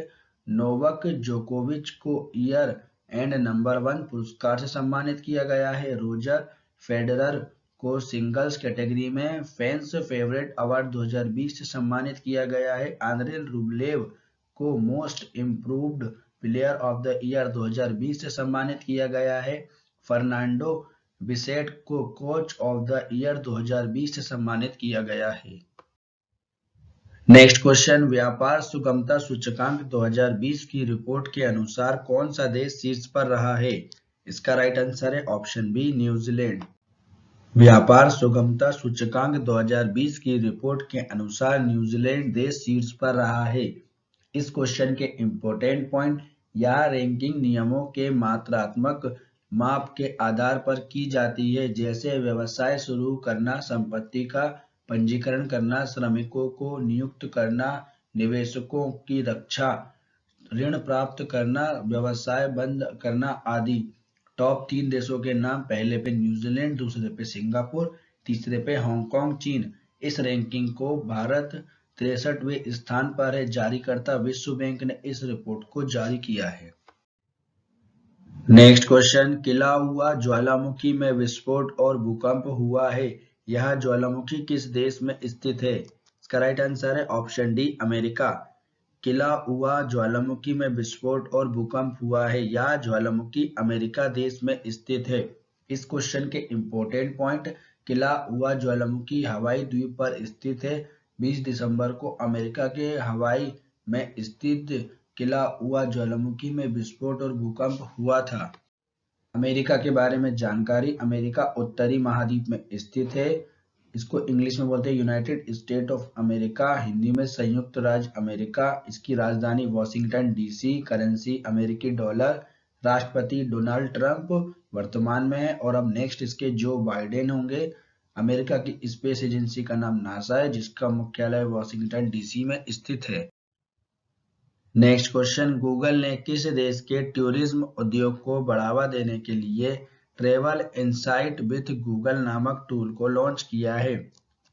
नोवाक जोकोविच को ईयर एंड नंबर 1 पुरस्कार से सम्मानित किया गया है। रोजर फेडरर को सिंगल्स कैटेगरी में फैंस फेवरेट अवार्ड 2020 से सम्मानित किया गया है। आंद्रे रुब्लेव को most improved player of the year 2020 से सम्मानित किया गया है। फर्नांडो बिसेट को कोच ऑफ द ईयर 2020 से सम्मानित किया गया है। नेक्स्ट क्वेश्चन, व्यापार सुगमता सूचकांक 2020 की रिपोर्ट के अनुसार कौन सा देश शीर्ष पर रहा है? इसका राइट आंसर है ऑप्शन बी, न्यूजीलैंड। व्यापार सुगमता सूचकांक 2020 की रिपोर्ट के अनुसार न्यूजीलैंड देश शीर्ष पर रहा है। इस क्वेश्चन के इंपॉर्टेंट पॉइंट, यह रैंकिंग नियमों के मात्रात्मक माप के आधार पर की जाती है, जैसे व्यवसाय शुरू करना, संपत्ति का पंजीकरण करना, श्रमिकों को नियुक्त करना, निवेशकों की रक्षा, ऋण प्राप्त करना, व्यवसाय बंद करना आदि। टॉप 3 देशों के नाम, पहले पे न्यूजीलैंड, दूसरे पे सिंगापुर, तीसरे पे हांगकांग, चीन। इस रैंकिंग को भारत 63वें स्थान पर है। जारीकर्ता विश्व बैंक ने इस रिपोर्ट को जारी किया है। नेक्स्ट क्वेश्चन, किला हुआ ज्वालामुखी में विस्फोट और भूकंप हुआ है, यह ज्वालामुखी किस देश में स्थित है? इसका राइट आंसर है ऑप्शन डी, अमेरिका। किला हुआ ज्वालामुखी में विस्फोट और भूकंप हुआ है, यह ज्वालामुखी अमेरिका देश में स्थित है। इस क्वेश्चन के इंपॉर्टेंट पॉइंट, किला हुआ ज्वालामुखी हवाई द्वीप पर स्थित है। 20 दिसंबर को अमेरिका के हवाई में स्थित किला हुआ ज्वालामुखी में विस्फोट और भूकंप हुआ था। अमेरिका के बारे में जानकारी, अमेरिका उत्तरी महाद्वीप में स्थित है। इसको इंग्लिश में बोलते हैं United state of America, Hindi में संयुक्त राज्य अमेरिका। इसकी राजधानी वॉशिंगटन डीसी, करेंसी अमेरिकी डॉलर। राष्ट्रपति डोनाल्ड ट्रंप वर्तमान में है और अब नेक्स्ट इसके जो बाइडेन होंगे। अमेरिका की स्पेस एजेंसी का नाम नासा है, जिसका मुख्यालय वॉशिंगटन डीसी में स्थित है। नेक्स्ट क्वेश्चन, गूगल ने किस देश के टूरिज्म उद्योग को बढ़ावा देने के लिए ट्रैवल इनसाइट विथ गूगल नामक टूल को लॉन्च किया है?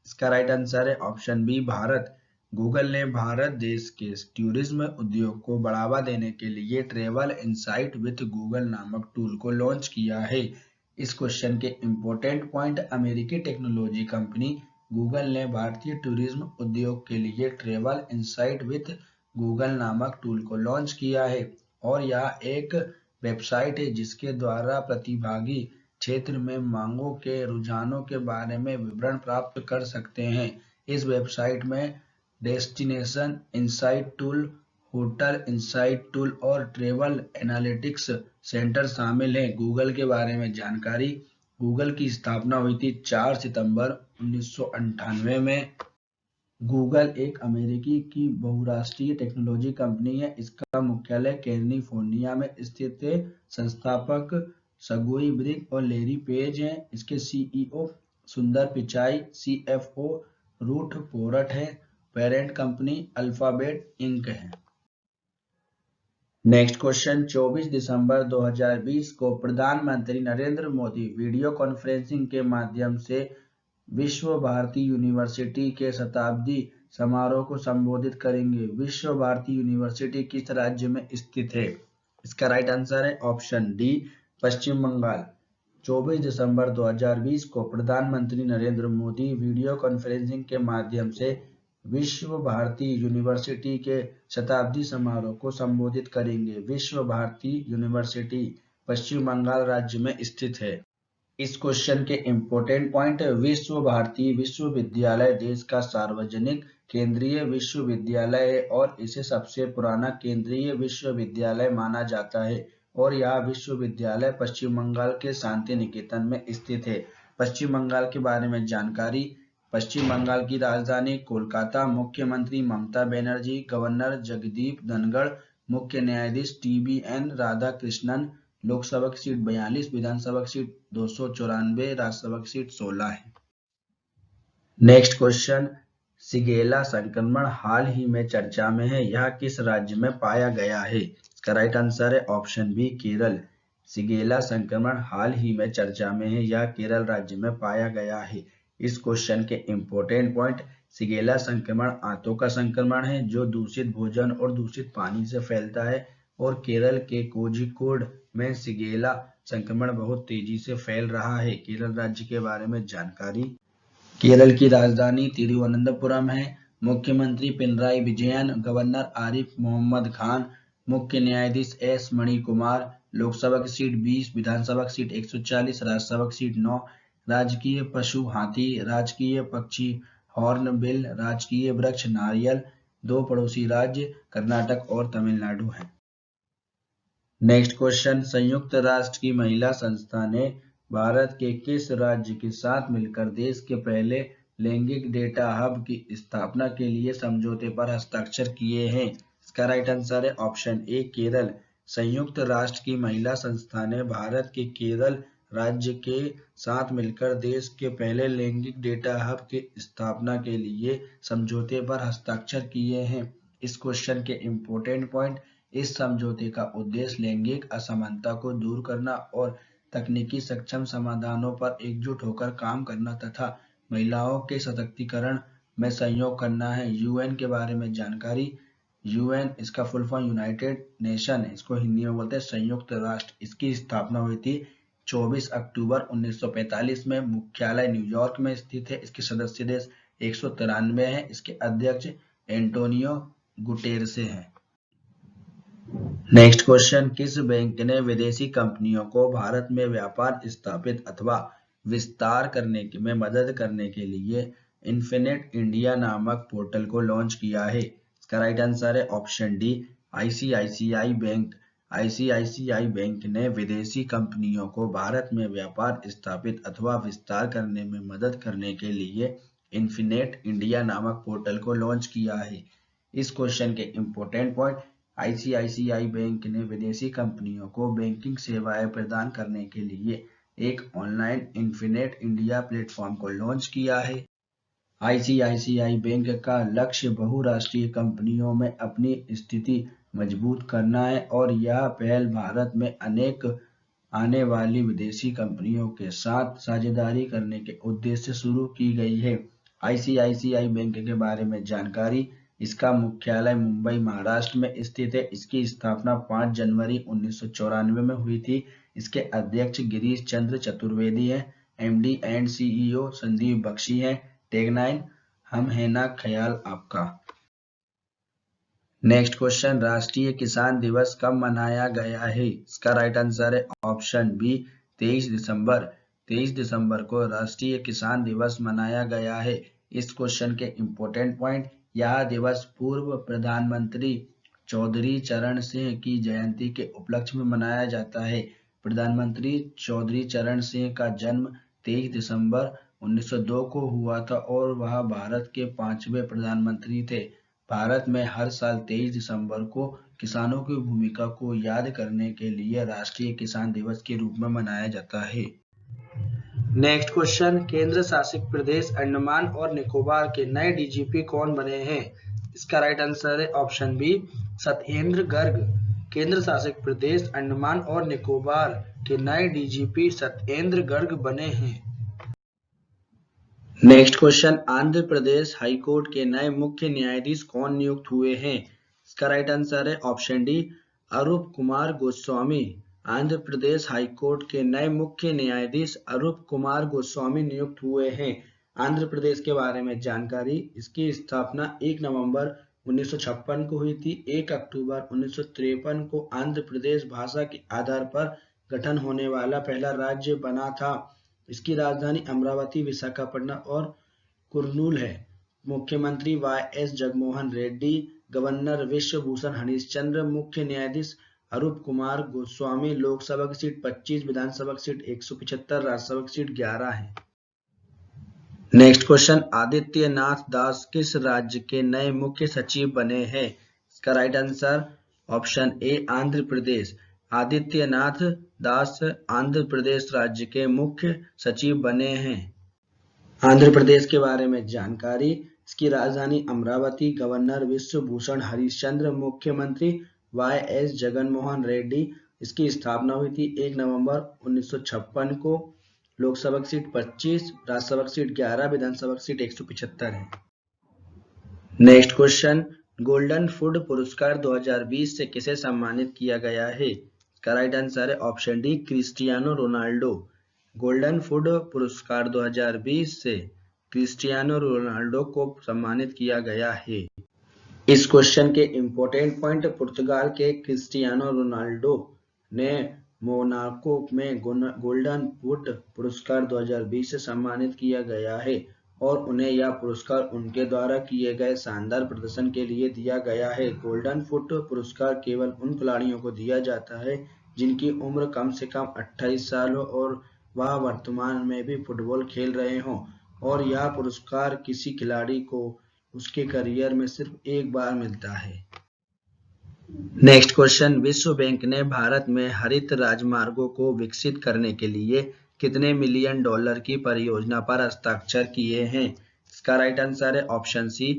इसका राइट आंसर है ऑप्शन बी, भारत। गूगल ने भारत देश के टूरिज्म उद्योग को बढ़ावा देने के लिए ट्रैवल इनसाइट विथ गूगल नामक टूल को लॉन्च किया है। इस क्वेश्चन के इंपॉर्टेंट पॉइंट, अमेरिकी टेक्नोलॉजी कंपनी गूगल ने भारतीय टूरिज्म उद्योग के लिए ट्रैवल इनसाइट विथ गूगल नामक टूल को लॉन्च किया है और यह एक वेबसाइट है जिसके द्वारा प्रतिभागी क्षेत्र में मांगों के रुझानों के बारे में विवरण प्राप्त कर सकते हैं। इस वेबसाइट में destination insight tool, hotel insight tool और ट्रैवल एनालिटिक्स सेंटर शामिल हैं। गूगल के बारे में जानकारी, गूगल की स्थापना हुई थी 4 सितंबर 1998 में। गूगल एक अमेरिकी की बहुराष्ट्रीय टेक्नोलॉजी कंपनी है। इसका मुख्यालय कैलिफोर्निया में स्थित है। संस्थापक सर्गेई ब्रिन और लैरी पेज हैं। इसके सीईओ सुंदर पिचाई, सीएफओ रूथ पोर्ट है। पेरेंट कंपनी अल्फाबेट इंक है। नेक्स्ट क्वेश्चन, 24 दिसंबर 2020 को प्रधानमंत्री नरेंद्र मोदी वीडियो कॉन्फ्रेंसिंग के माध्यम से विश्व भारती यूनिवर्सिटी के शताब्दी समारोह को संबोधित करेंगे। विश्व भारती यूनिवर्सिटी किस राज्य में स्थित है? इसका राइट आंसर है ऑप्शन डी, पश्चिम बंगाल। 24 दिसंबर 2020 को प्रधानमंत्री नरेंद्र मोदी वीडियो कॉन्फ्रेंसिंग के माध्यम से विश्व भारती यूनिवर्सिटी के शताब्दी समारोह को संबोधित करेंगे। विश्व भारती यूनिवर्सिटी पश्चिम बंगाल राज्य में स्थित है। इस क्वेश्चन के इंपॉर्टेंट पॉइंट, विश्व भारती विश्वविद्यालय देश का सार्वजनिक केंद्रीय विश्वविद्यालय है और इसे सबसे पुराना केंद्रीय विश्वविद्यालय माना जाता है और यह विश्वविद्यालय पश्चिम बंगाल के शांति निकेतन में स्थित है। पश्चिम बंगाल के बारे में जानकारी, पश्चिम बंगाल की राजधानी कोलकाता, मुख्यमंत्री ममता बनर्जी, गवर्नर जगदीप धनखड़, मुख्य न्यायाधीश TBN राधाकृष्णन। लोकसभा की सीट 42, विधानसभा की सीट 294, राज्यसभा की सीट 16 है। नेक्स्ट क्वेश्चन, शिगेला संक्रमण हाल ही में चर्चा में है, यह किस राज्य में पाया गया है? इसका राइट आंसर है ऑप्शन बी, केरल। शिगेला संक्रमण हाल ही में चर्चा में है, यह केरल राज्य में पाया गया है। इस क्वेश्चन के इंपॉर्टेंट पॉइंट, शिगेला संक्रमण आंतों का संक्रमण है जो दूषित भोजन और दूषित पानी से फैलता है और केरल के कोझिकोड में शिगेला संक्रमण बहुत तेजी से फैल रहा है। केरल राज्य के बारे में जानकारी, केरल की राजधानी तिरुवनंतपुरम है। मुख्यमंत्री पिनराई विजयन, गवर्नर आरिफ मोहम्मद खान, मुख्य न्यायाधीश S मणिकुमार। लोकसभा की सीट 20, विधानसभा की सीट 140, राज्यसभा की सीट 9। राजकीय पशु हाथी, राजकीय पक्षी हॉर्नबिल, राजकीय वृक्ष नारियल। दो पड़ोसी राज्य कर्नाटक और तमिलनाडु हैं। नेक्स्ट क्वेश्चन, संयुक्त राष्ट्र की महिला संस्था ने भारत के किस राज्य के साथ मिलकर देश के पहले लैंगिक डेटा हब की स्थापना के लिए समझौते पर हस्ताक्षर किए हैं? इसका राइट आंसर है ऑप्शन ए, केरल। संयुक्त राष्ट्र की महिला संस्था ने भारत के केरल राज्य के साथ मिलकर देश के पहले लैंगिक डेटा हब की स्थापना के लिए समझौते पर हस्ताक्षर किए हैं। इस क्वेश्चन के इंपॉर्टेंट पॉइंट, इस समझौते का उद्देश्य लैंगिक असमानता को दूर करना और तकनीकी सक्षम समाधानों पर एकजुट होकर काम करना तथा महिलाओं के सशक्तिकरण में सहयोग करना है। UN के बारे में जानकारी, यूएन इसका फुल फॉर्म यूनाइटेड नेशन है, इसको हिंदी में बोलते हैं संयुक्त राष्ट्र। इसकी स्थापना हुई थी 24 अक्टूबर 1945 में। मुख्यालय न्यूयॉर्क में स्थित है। इसके सदस्य देश 193 हैं। इसके अध्यक्ष एंटोनियो गुटेरेस हैं। नेक्स्ट क्वेश्चन, किस बैंक ने विदेशी कंपनियों को भारत में व्यापार स्थापित अथवा विस्तार करने में मदद करने के लिए इन्फिनेट इंडिया नामक पोर्टल को लॉन्च किया है? इसका राइट आंसर है option D, ICICI bank. ICICI bank ने विदेशी कंपनियों को भारत में व्यापार स्थापित अथवा विस्तार करने में मदद करने के लिए इन्फिनेट इंडिया नामक पोर्टल को लॉन्च किया है। इस क्वेश्चन के इंपॉर्टेंट पॉइंट, आईसीआईसीआई बैंक ने विदेशी कंपनियों को बैंकिंग सेवाएं प्रदान करने के लिए एक ऑनलाइन इन्फिनेट इंडिया प्लेटफॉर्म को लॉन्च किया है। आईसीआईसीआई बैंक का लक्ष्य बहुराष्ट्रीय कंपनियों में अपनी स्थिति मजबूत करना है और यह पहल भारत में अनेक आने वाली विदेशी कंपनियों के साथ साझेदारी करने के उद्देश्य से शुरू की गई है। आईसीआईसीआई बैंक के बारे में जानकारी, इसका मुख्यालय मुंबई महाराष्ट्र में स्थित है। इसकी स्थापना 5 जनवरी 1994 में हुई थी। इसके अध्यक्ष गिरीश चंद्र चतुर्वेदी हैं। MD and CEO Sandeep Bakhshi हैं। टैगलाइन, हम है ना ख्याल आपका। नेक्स्ट क्वेश्चन, राष्ट्रीय किसान दिवस कब मनाया गया है? इसका राइट आंसर है ऑप्शन बी, 23 दिसंबर। 23 दिसंबर को राष्ट्रीय किसान दिवस मनाया गया है। इस क्वेश्चन के इंपॉर्टेंट पॉइंट, यह दिवस पूर्व प्रधानमंत्री चौधरी चरण सिंह की जयंती के उपलक्ष्य में मनाया जाता है। प्रधानमंत्री चौधरी चरण सिंह का जन्म 23 दिसंबर 1902 को हुआ था और वह भारत के 5वें प्रधानमंत्री थे। भारत में हर साल 23 दिसंबर को किसानों की भूमिका को याद करने के लिए राष्ट्रीय किसान दिवस के रूप में मनाया जाता है। नेक्स्ट क्वेश्चन, केंद्र शासित प्रदेश अंडमान और निकोबार के नए डीजीपी कौन बने हैं? इसका राइट आंसर है ऑप्शन बी, सत्येंद्र गर्ग। केंद्र शासित प्रदेश अंडमान और निकोबार के नए डीजीपी सत्येंद्र गर्ग बने हैं। Next question, Andhra Pradesh high court के नए मुख्य न्यायाधीश कौन नियुक्त हुए हैं? इसका राइट आंसर है ऑप्शन डी, अरूप कुमार गोस्वामी। आंध्र प्रदेश हाईकोर्ट के नए मुख्य न्यायाधीश अरूप कुमार गोस्वामी नियुक्त हुए हैं। आंध्र प्रदेश के बारे में जानकारी, इसकी स्थापना 1 नवंबर 1956 को हुई थी। 1 अक्टूबर 1953 को आंध्र प्रदेश भाषा के आधार पर गठन होने वाला पहला राज्य बना था। इसकी राजधानी अमरावती, विशाखापट्टनम और कुर्नूल है। मुख्यमंत्री वाई.एस. जगनमोहन रेड्डी, गवर्नर विश्वभूषण हरिश्चंद्र, मुख्य न्यायाधीश अरूप कुमार गोस्वामी। लोकसभा की सीट 25, विधानसभा की सीट 175, राज्यसभा की सीट 11 है। नेक्स्ट क्वेश्चन, आदित्यनाथ दास किस राज्य के नए मुख्य सचिव बने हैं? इसका right answer option A, Andhra Pradesh. Adityanath Das Andhra Pradesh राज्य के मुख्य सचिव बने हैं। आंध्र प्रदेश के बारे में जानकारी, इसकी राजधानी अमरावती, गवर्नर विश्वभूषण हरिश्चंद्र, मुख्यमंत्री वाई.एस. जगनमोहन रेड्डी। इसकी स्थापना हुई थी 1 नवंबर 1956 को। लोकसभा की सीट 25, राज्यसभा की सीट 11, विधानसभा की सीट 175 है। नेक्स्ट क्वेश्चन, गोल्डन फूड पुरस्कार 2020 से किसे सम्मानित किया गया है? इसका राइट आंसर है option D, Cristiano Ronaldo. Golden food पुरस्कार 2020 से क्रिस्टियानो रोनाल्डो को सम्मानित किया गया है। इस क्वेश्चन के इंपॉर्टेंट पॉइंट, पुर्तगाल के क्रिस्टियानो रोनाल्डो ने मोनाको में गोल्डन फूड पुरस्कार 2020 से सम्मानित किया गया है और उन्हें यह पुरस्कार उनके द्वारा किए गए शानदार प्रदर्शन के लिए दिया गया है। गोल्डन फूड पुरस्कार केवल उन खिलाड़ियों को दिया जाता है जिनकी उम्र कम से कम 28 साल हो और वह वर्तमान में भी फुटबॉल खेल रहे हों, और यह पुरस्कार किसी खिलाड़ी को उसके करियर में सिर्फ एक बार मिलता है। नेक्स्ट क्वेश्चन, विश्व बैंक ने भारत में हरित राजमार्गों को विकसित करने के लिए कितने मिलियन डॉलर की परियोजना पर हस्ताक्षर किए हैं? इसका राइट आंसर है ऑप्शन सी,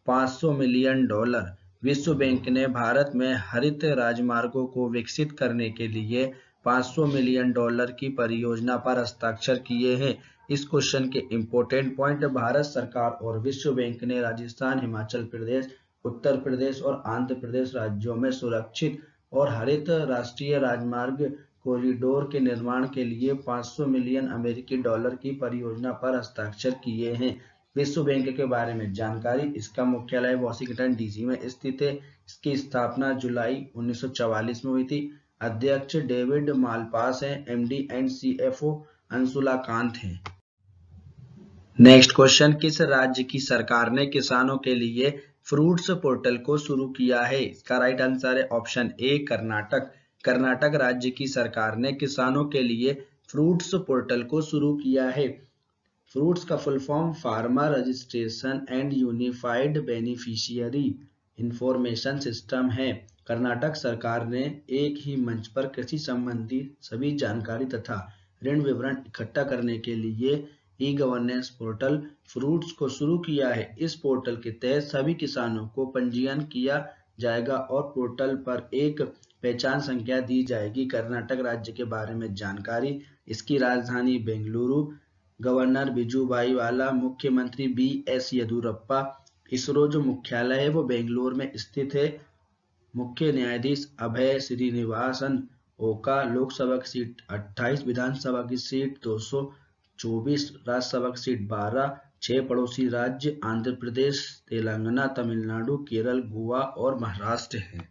500 मिलियन डॉलर। विश्व बैंक ने भारत में हरित राजमार्गों को विकसित करने के लिए 500 मिलियन डॉलर की परियोजना पर हस्ताक्षर किए हैं। इस क्वेश्चन के इंपॉर्टेंट पॉइंट, भारत सरकार और विश्व बैंक ने राजस्थान, हिमाचल प्रदेश उत्तर प्रदेश और आंध्र प्रदेश राज्यों में सुरक्षित और हरित राष्ट्रीय राजमार्ग कॉरिडोर के निर्माण के लिए 500 मिलियन अमेरिकी डॉलर की परियोजना पर हस्ताक्षर किए हैं। विश्व बैंक के बारे में जानकारी। इसका मुख्यालय वॉशिंगटन डीसी में स्थित है। इसकी स्थापना जुलाई 1944 में हुई थी। अध्यक्ष डेविड मालपास हैं। MD and CFO Anshula Kant हैं। नेक्स्ट क्वेश्चन, किस राज्य की सरकार ने किसानों के लिए फ्रूट्स पोर्टल को शुरू किया है? इसका राइट आंसर है ऑप्शन ए कर्नाटक। कर्नाटक राज्य की सरकार ने किसानों के लिए फ्रूट्स पोर्टल को शुरू किया है। फ्रूट्स का full form farmer registration and unified beneficiary information system है। कर्नाटक सरकार ने एक ही मंच पर कृषि संबंधी सभी जानकारी तथा ऋण विवरण इकट्ठा करने के लिए ई गवर्नेंस पोर्टल फ्रूट्स को शुरू किया है। इस पोर्टल के तहत सभी किसानों को पंजीयन किया जाएगा और पोर्टल पर एक पहचान संख्या दी जाएगी। कर्नाटक राज्य के बारे में जानकारी। इसकी राजधानी बेंगलुरु। गवर्नर बिजूभाई वाला, मुख्यमंत्री BS येदियुरप्पा। इसरो जो मुख्यालय है वो बेंगलुरु में स्थित है। मुख्य न्यायाधीश अभय श्रीनिवासन ओका। लोकसभा की सीट 28, विधानसभा की सीट 224, राज्यसभा की सीट 12। 6 पड़ोसी राज्य आंध्र प्रदेश, तेलंगाना, तमिलनाडु, केरल, गोवा और महाराष्ट्र हैं।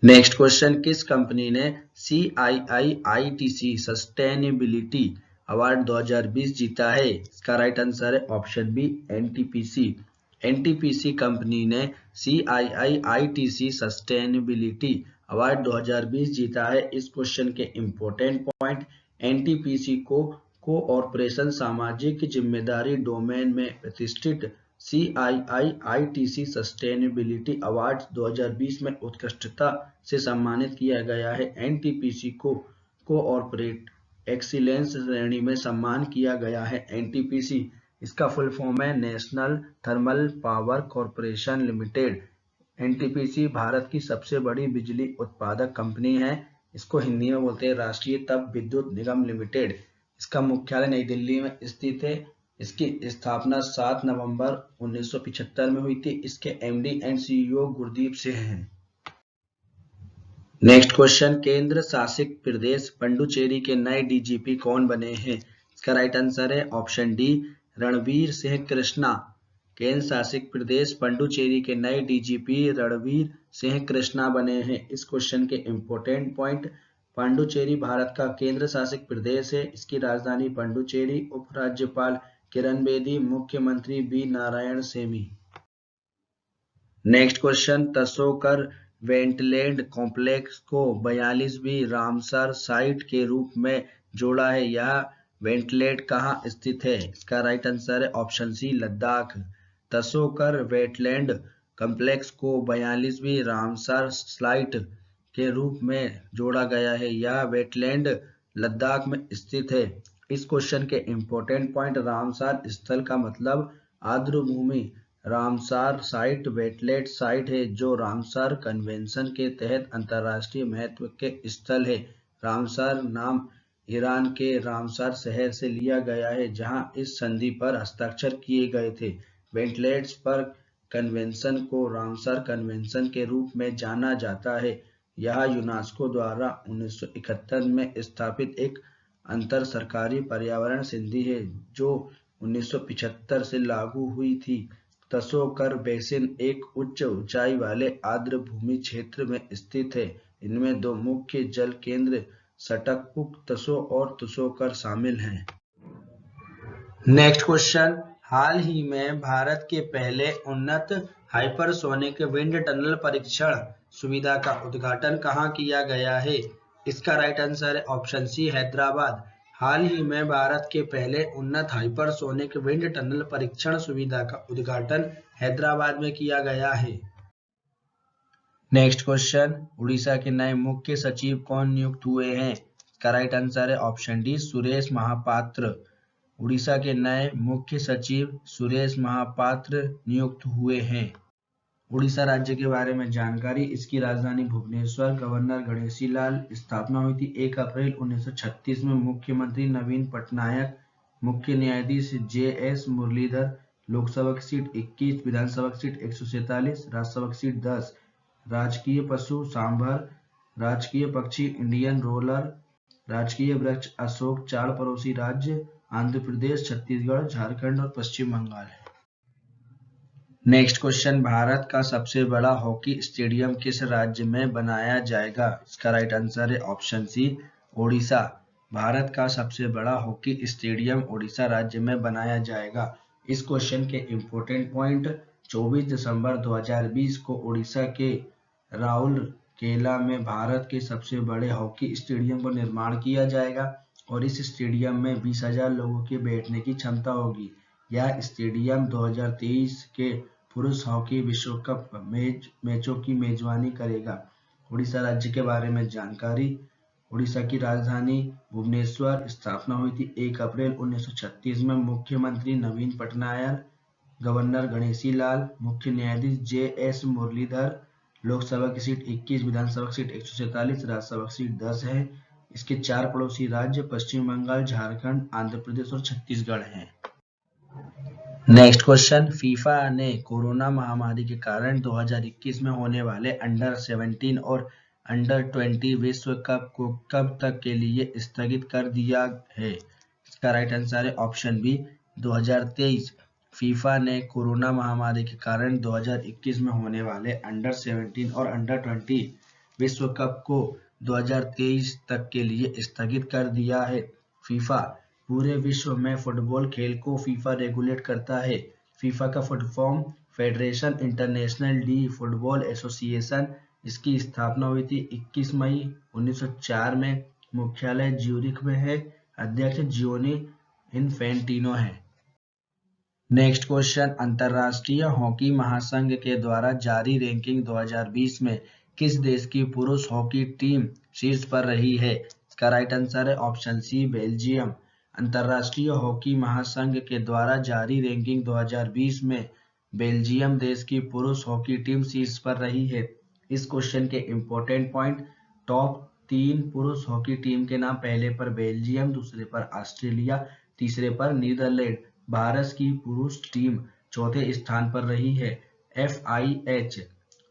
नेक्स्ट क्वेश्चन, किस कंपनी ने CII-ITC सस्टेनेबिलिटी अवार्ड 2020 जीता है? इसका राइट आंसर है option B NTPC। NTPC company ने CII-ITC सस्टेनेबिलिटी अवार्ड 2020 जीता है। इस क्वेश्चन के इंपॉर्टेंट पॉइंट, NTPC को कोऑपरेशन सामाजिक जिम्मेदारी डोमेन में प्रतिष्ठित CII-ITC सस्टेनेबिलिटी अवार्ड 2020 में उत्कृष्टता से सम्मानित किया गया है। NTPC को कोऑपरेट एक्सीलेंस श्रेणी में सम्मान किया गया है। NTPC इसका फुल फॉर्म है national thermal power corporation limited. NTPC Bharat की सबसे बड़ी बिजली उत्पादक कंपनी है। इसको हिंदी में बोलते हैं राष्ट्रीय ताप विद्युत निगम लिमिटेड। इसका मुख्यालय नई दिल्ली में स्थित है। इसकी स्थापना 7 नवंबर 1975 में हुई थी। इसके MD and CEO Gurdeep Singh हैं। नेक्स्ट क्वेश्चन, केंद्र शासित प्रदेश पुडुचेरी के नए DGP कौन बने हैं? इसका राइट आंसर है ऑप्शन डी रणवीर सिंह कृष्णा। केंद्र शासित प्रदेश पुडुचेरी के नए DGP रणवीर सिंह कृष्णा बने हैं। इस क्वेश्चन के इंपॉर्टेंट पॉइंट, पुडुचेरी भारत का केंद्र शासित प्रदेश है। इसकी राजधानी पुडुचेरी। उपराज्यपाल किरण बेदी, मुख्यमंत्री B Narayanasamy. Next question, Tsokar wetland complex को 42वीं रामसर साइट के रूप में जोड़ा है। यह वेटलैंड कहाँ स्थित है? इसका राइट आंसर है option C Ladakh. Tsokar wetland complex को 42वीं रामसर साइट के रूप में जोड़ा गया है। यह वेटलैंड लद्दाख में स्थित है। इस क्वेश्चन के इंपॉर्टेंट पॉइंट, रामसर स्थल का मतलब आर्द्र भूमि। रामसार साइट वेटलैंड साइट है जो रामसार कन्वेंशन के तहत अंतर्राष्ट्रीय महत्व के स्थल है। रामसार नाम ईरान के रामसार शहर से लिया गया है जहां इस संधि पर हस्ताक्षर किए गए थे। वेटलैंड्स पर कन्वेंशन को रामसार कन्वेंशन के रूप में जाना जाता है। यह यूनेस्को द्वारा 1971 में स्थापित एक अंतर सरकारी पर्यावरण संधि है जो 1975 से लागू हुई थी। तसोकर बेसिन एक उच्च ऊंचाई वाले आर्द्र भूमि क्षेत्र में स्थित है। इनमें 2 मुख्य जल केंद्र सटकपुक तसो और तसोकर शामिल हैं। नेक्स्ट क्वेश्चन, हाल ही में भारत के पहले उन्नत हाइपरसोनिक विंड टनल परीक्षण सुविधा का उद्घाटन कहाँ किया गया है? इसका राइट आंसर है ऑप्शन सी हैदराबाद। हाल ही में भारत के पहले उन्नत हाइपरसोनिक विंड टनल परीक्षण सुविधा का उद्घाटन हैदराबाद में किया गया है। नेक्स्ट क्वेश्चन, उड़ीसा के नए मुख्य सचिव कौन नियुक्त हुए हैं? इसका राइट आंसर है ऑप्शन डी सुरेश महापात्र। उड़ीसा के नए मुख्य सचिव सुरेश महापात्र नियुक्त हुए हैं। उड़ीसा राज्य के बारे में जानकारी। इसकी राजधानी भुवनेश्वर। गवर्नर गणेशी लाल। स्थापना हुई थी 1 अप्रैल 1936 में। मुख्यमंत्री नवीन पटनायक। मुख्य न्यायाधीश JS मुरलीधर। लोकसभा की सीट 21, विधानसभा की सीट 147, राज्यसभा की सीट 10, राजकीय पशु सांभर, राजकीय पक्षी इंडियन रोलर, राजकीय वृक्ष अशोक, 4 पड़ोसी राज्य आंध्र प्रदेश, छत्तीसगढ़, झारखंड और पश्चिम बंगाल है। नेक्स्ट क्वेश्चन, भारत का सबसे बड़ा हॉकी स्टेडियम किस राज्य में बनाया जाएगा? इसका राइट आंसर है ऑप्शन सी, ओडिशा। भारत का सबसे बड़ा हॉकी स्टेडियम ओडिशा राज्य में बनाया जाएगा। इस क्वेश्चन के इंपॉर्टेंट पॉइंट, 24 दिसंबर 2020 को ओडिशा के राउरकेला में भारत के सबसे बड़े हॉकी स्टेडियम का निर्माण किया जाएगा और इस स्टेडियम में 20,000 लोगों के बैठने की क्षमता होगी। यह स्टेडियम 2023 के पुरुष हॉकी विश्व कप मैचों की मेजबानी करेगा। उड़ीसा राज्य के बारे में जानकारी, उड़ीसा की राजधानी भुवनेश्वर, स्थापना हुई थी 1 अप्रैल 1936 में। मुख्यमंत्री नवीन पटनायक, गवर्नर गणेशी लाल, मुख्य न्यायाधीश JS मुरलीधर। लोकसभा की सीट 21, विधानसभा की सीट 147, राज्यसभा की सीट 10 है। इसके 4 पड़ोसी राज्य पश्चिम बंगाल, झारखंड, आंध्र प्रदेश और छत्तीसगढ़ हैं। नेक्स्ट क्वेश्चन, फीफा ने कोरोना महामारी के कारण 2021 में होने वाले अंडर 17 और अंडर 20 विश्व कप को कब तक के लिए स्थगित कर दिया है? इसका राइट आंसर है ऑप्शन बी, 2023। फीफा ने कोरोना महामारी के कारण 2021 में होने वाले अंडर 17 और अंडर 20 विश्व कप को 2023 तक के लिए स्थगित कर दिया है। फीफा पूरे विश्व में फुटबॉल खेल को फीफा रेगुलेट करता है। फीफा का full form federation international D football association. इसकी स्थापना हुई थी 21 मई 1904 में। मुख्यालय ज्यूरिख में है। अध्यक्ष जियोनी इन्फेंटिनो है। नेक्स्ट क्वेश्चन, अंतरराष्ट्रीय हॉकी महासंघ के द्वारा जारी रैंकिंग 2020 में किस देश की पुरुष हॉकी टीम शीर्ष पर रही है? इसका राइट आंसर है ऑप्शन सी, बेल्जियम। अंतरराष्ट्रीय हॉकी महासंघ के द्वारा जारी रैंकिंग 2020 में बेल्जियम देश की पुरुष हॉकी टीम शीर्ष पर रही है। इस क्वेश्चन के इंपॉर्टेंट पॉइंट, टॉप 3 पुरुष हॉकी टीम के नाम, पहले पर बेल्जियम, दूसरे पर ऑस्ट्रेलिया, तीसरे पर नीदरलैंड। भारत की पुरुष टीम चौथे स्थान पर रही है। FIH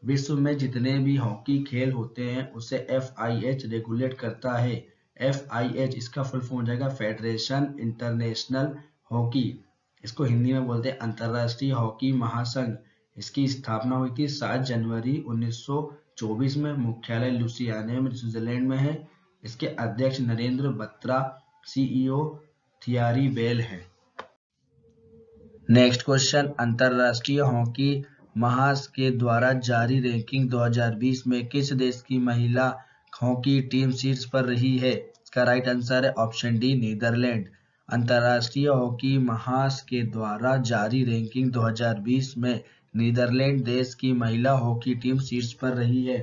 विश्व में जितने भी हॉकी खेल होते हैं उसे FIH रेगुलेट करता है। FIH इसका फुल फॉर्म हो जाएगा फेडरेशन इंटरनेशनल हॉकी। इसको हिंदी में बोलते हैं अंतरराष्ट्रीय हॉकी महासंघ। इसकी स्थापना हुई थी 7 जनवरी 1924 में। मुख्यालय लुसियाना में स्विट्जरलैंड में है। इसके अध्यक्ष Narendra Batra, CEO Thierry Weil है। नेक्स्ट क्वेश्चन, अंतरराष्ट्रीय हॉकी महासंघ के द्वारा जारी रैंकिंग 2020 में किस देश की महिला हॉकी टीम शीर्ष पर रही है? इसका राइट आंसर है ऑप्शन डी, नीदरलैंड। अंतरराष्ट्रीय हॉकी महासंघ के द्वारा जारी रैंकिंग 2020 में नीदरलैंड देश की महिला हॉकी टीम शीर्ष पर रही है।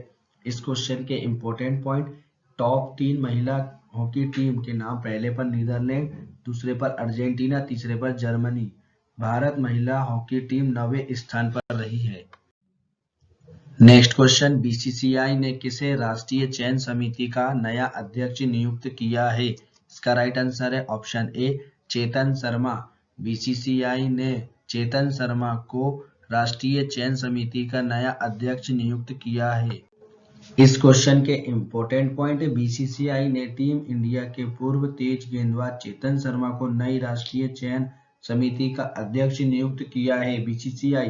इस क्वेश्चन के इंपॉर्टेंट पॉइंट, टॉप 3 महिला हॉकी टीम के नाम, पहले पर नीदरलैंड, दूसरे पर अर्जेंटीना, तीसरे पर जर्मनी। भारत महिला हॉकी टीम 9वें स्थान पर रही है। नेक्स्ट क्वेश्चन, BCCI ने किसे राष्ट्रीय चयन समिति का नया अध्यक्ष नियुक्त किया है? इसका राइट आंसर है option A, Chetan Sharma. BCCI ने चेतन शर्मा को राष्ट्रीय चयन समिति का नया अध्यक्ष नियुक्त किया है। इस क्वेश्चन के इंपॉर्टेंट पॉइंट, BCCI ने टीम इंडिया के पूर्व तेज गेंदबाज चेतन शर्मा को नई राष्ट्रीय चयन समिति का अध्यक्ष नियुक्त किया है। BCCI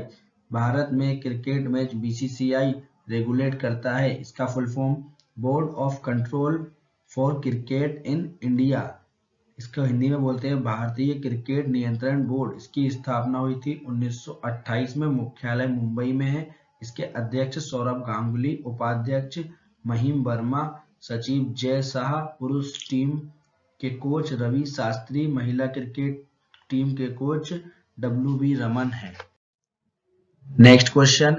भारत में क्रिकेट मैच BCCI रेगुलेट करता है। इसका full form board of control for cricket in India. इसको हिंदी में बोलते हैं भारतीय क्रिकेट नियंत्रण बोर्ड। इसकी स्थापना हुई थी 1928 में। मुख्यालय मुंबई में है। इसके अध्यक्ष सौरभ गांगुली, उपाध्यक्ष महिम वर्मा, सचिव जय शाह, पुरुष टीम के कोच रवि शास्त्री, महिला क्रिकेट टीम के कोच WB रमन है। नेक्स्ट क्वेश्चन,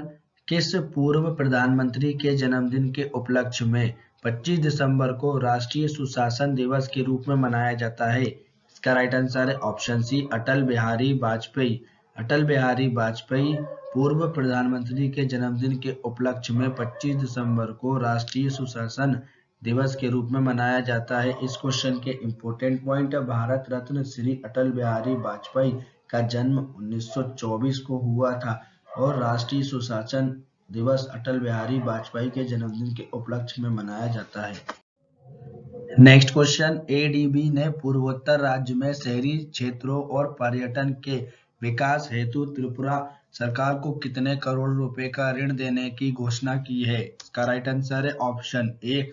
किस पूर्व प्रधानमंत्री के जन्मदिन के उपलक्ष्य में 25 दिसंबर को राष्ट्रीय सुशासन दिवस के रूप में मनाया जाता है? इसका राइट आंसर है ऑप्शन सी, अटल बिहारी वाजपेयी। अटल बिहारी वाजपेयी पूर्व प्रधानमंत्री के जन्मदिन के उपलक्ष्य में 25 दिसंबर को राष्ट्रीय सुशासन दिवस के रूप में मनाया जाता है। इस क्वेश्चन के इंपॉर्टेंट पॉइंट, भारत रत्न श्री अटल बिहारी वाजपेयी का जन्म 1924 को हुआ था और राष्ट्रीय सुशासन दिवस अटल बिहारी वाजपेयी के जन्मदिन के उपलक्ष्य में मनाया जाता है। नेक्स्ट क्वेश्चन, एडीबी ने पूर्वोत्तर राज्य में शहरी क्षेत्रों और पर्यटन के विकास हेतु त्रिपुरा सरकार को कितने करोड़ रुपए का ऋण देने की घोषणा की है? इसका राइट आंसर है ऑप्शन ए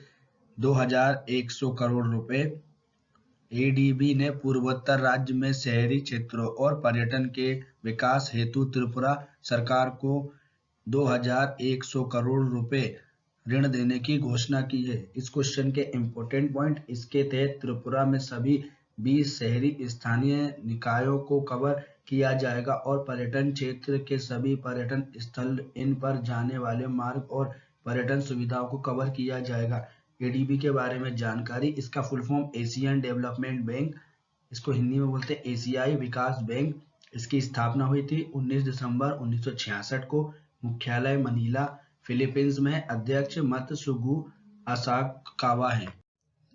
2100 करोड़ रुपए। एडीबी ने पूर्वोत्तर राज्य में शहरी क्षेत्रों और पर्यटन के विकास हेतु त्रिपुरा सरकार को 2100 करोड़ रुपए ऋण देने की घोषणा की है। इस क्वेश्चन के इंपॉर्टेंट पॉइंट, इसके तहत त्रिपुरा में सभी 20 शहरी स्थानीय निकायों को कवर किया जाएगा और पर्यटन क्षेत्र के सभी पर्यटन स्थल, इन पर जाने वाले मार्ग और पर्यटन सुविधाओं को कवर किया जाएगा। एडीबी के बारे में जानकारी, इसका full form Asian development bank, इसको हिंदी में बोलते हैं एशियाई विकास बैंक। इसकी स्थापना हुई थी 19 दिसंबर 1966 को। मुख्यालय मनीला, फिलीपींस में। अध्यक्ष मतसुगु असाकावा है।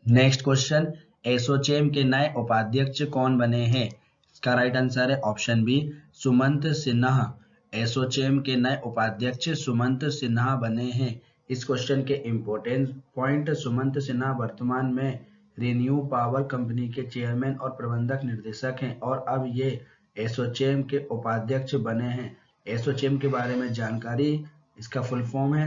नेक्स्ट क्वेश्चन, एसोचैम के नए उपाध्यक्ष कौन बने हैं? इसका राइट आंसर है ऑप्शन बी सुमंत सिन्हा। एसोचैम के नए उपाध्यक्ष सुमंत सिन्हा बने हैं। इस क्वेश्चन के इंपॉर्टेंट पॉइंट, सुमंत सिन्हा वर्तमान में रिन्यू पावर कंपनी के चेयरमैन और प्रबंधक निर्देशक हैं और अब ये एसोचैम के उपाध्यक्ष बने हैं। एसोचैम के बारे में जानकारी, इसका फुल फॉर्म है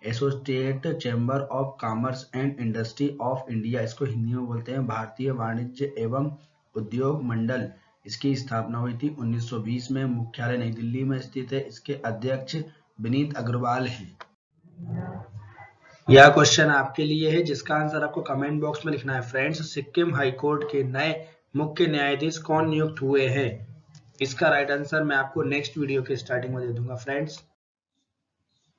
associate chamber of commerce and industry of India. इसको हिंदी में बोलते हैं भारतीय वाणिज्य एवं उद्योग मंडल। इसकी स्थापना हुई थी 1920 में। मुख्यालय नई दिल्ली में स्थित है। इसके अध्यक्ष विनीत अग्रवाल हैं। यह क्वेश्चन आपके लिए है जिसका आंसर आपको कमेंट बॉक्स में लिखना है। फ्रेंड्स, सिक्किम हाईकोर्ट के नए मुख्य न्यायाधीश कौन नियुक्त हुए हैं? इसका राइट आंसर मैं आपको नेक्स्ट वीडियो के स्टार्टिंग में दे दूंगा। फ्रेंड्स,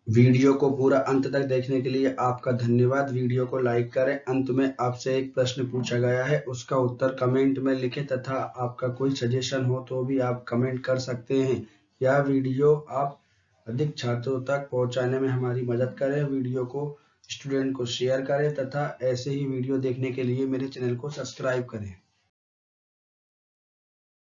वीडियो को पूरा अंत तक देखने के लिए आपका धन्यवाद। वीडियो को लाइक करें। अंत में आपसे एक प्रश्न पूछा गया है, उसका उत्तर कमेंट में लिखें तथा आपका कोई सजेशन हो तो भी आप कमेंट कर सकते हैं। यह वीडियो आप अधिक छात्रों तक पहुंचाने में हमारी मदद करें। वीडियो को स्टूडेंट को शेयर करें तथा ऐसे ही वीडियो देखने के लिए मेरे चैनल को सब्सक्राइब करें।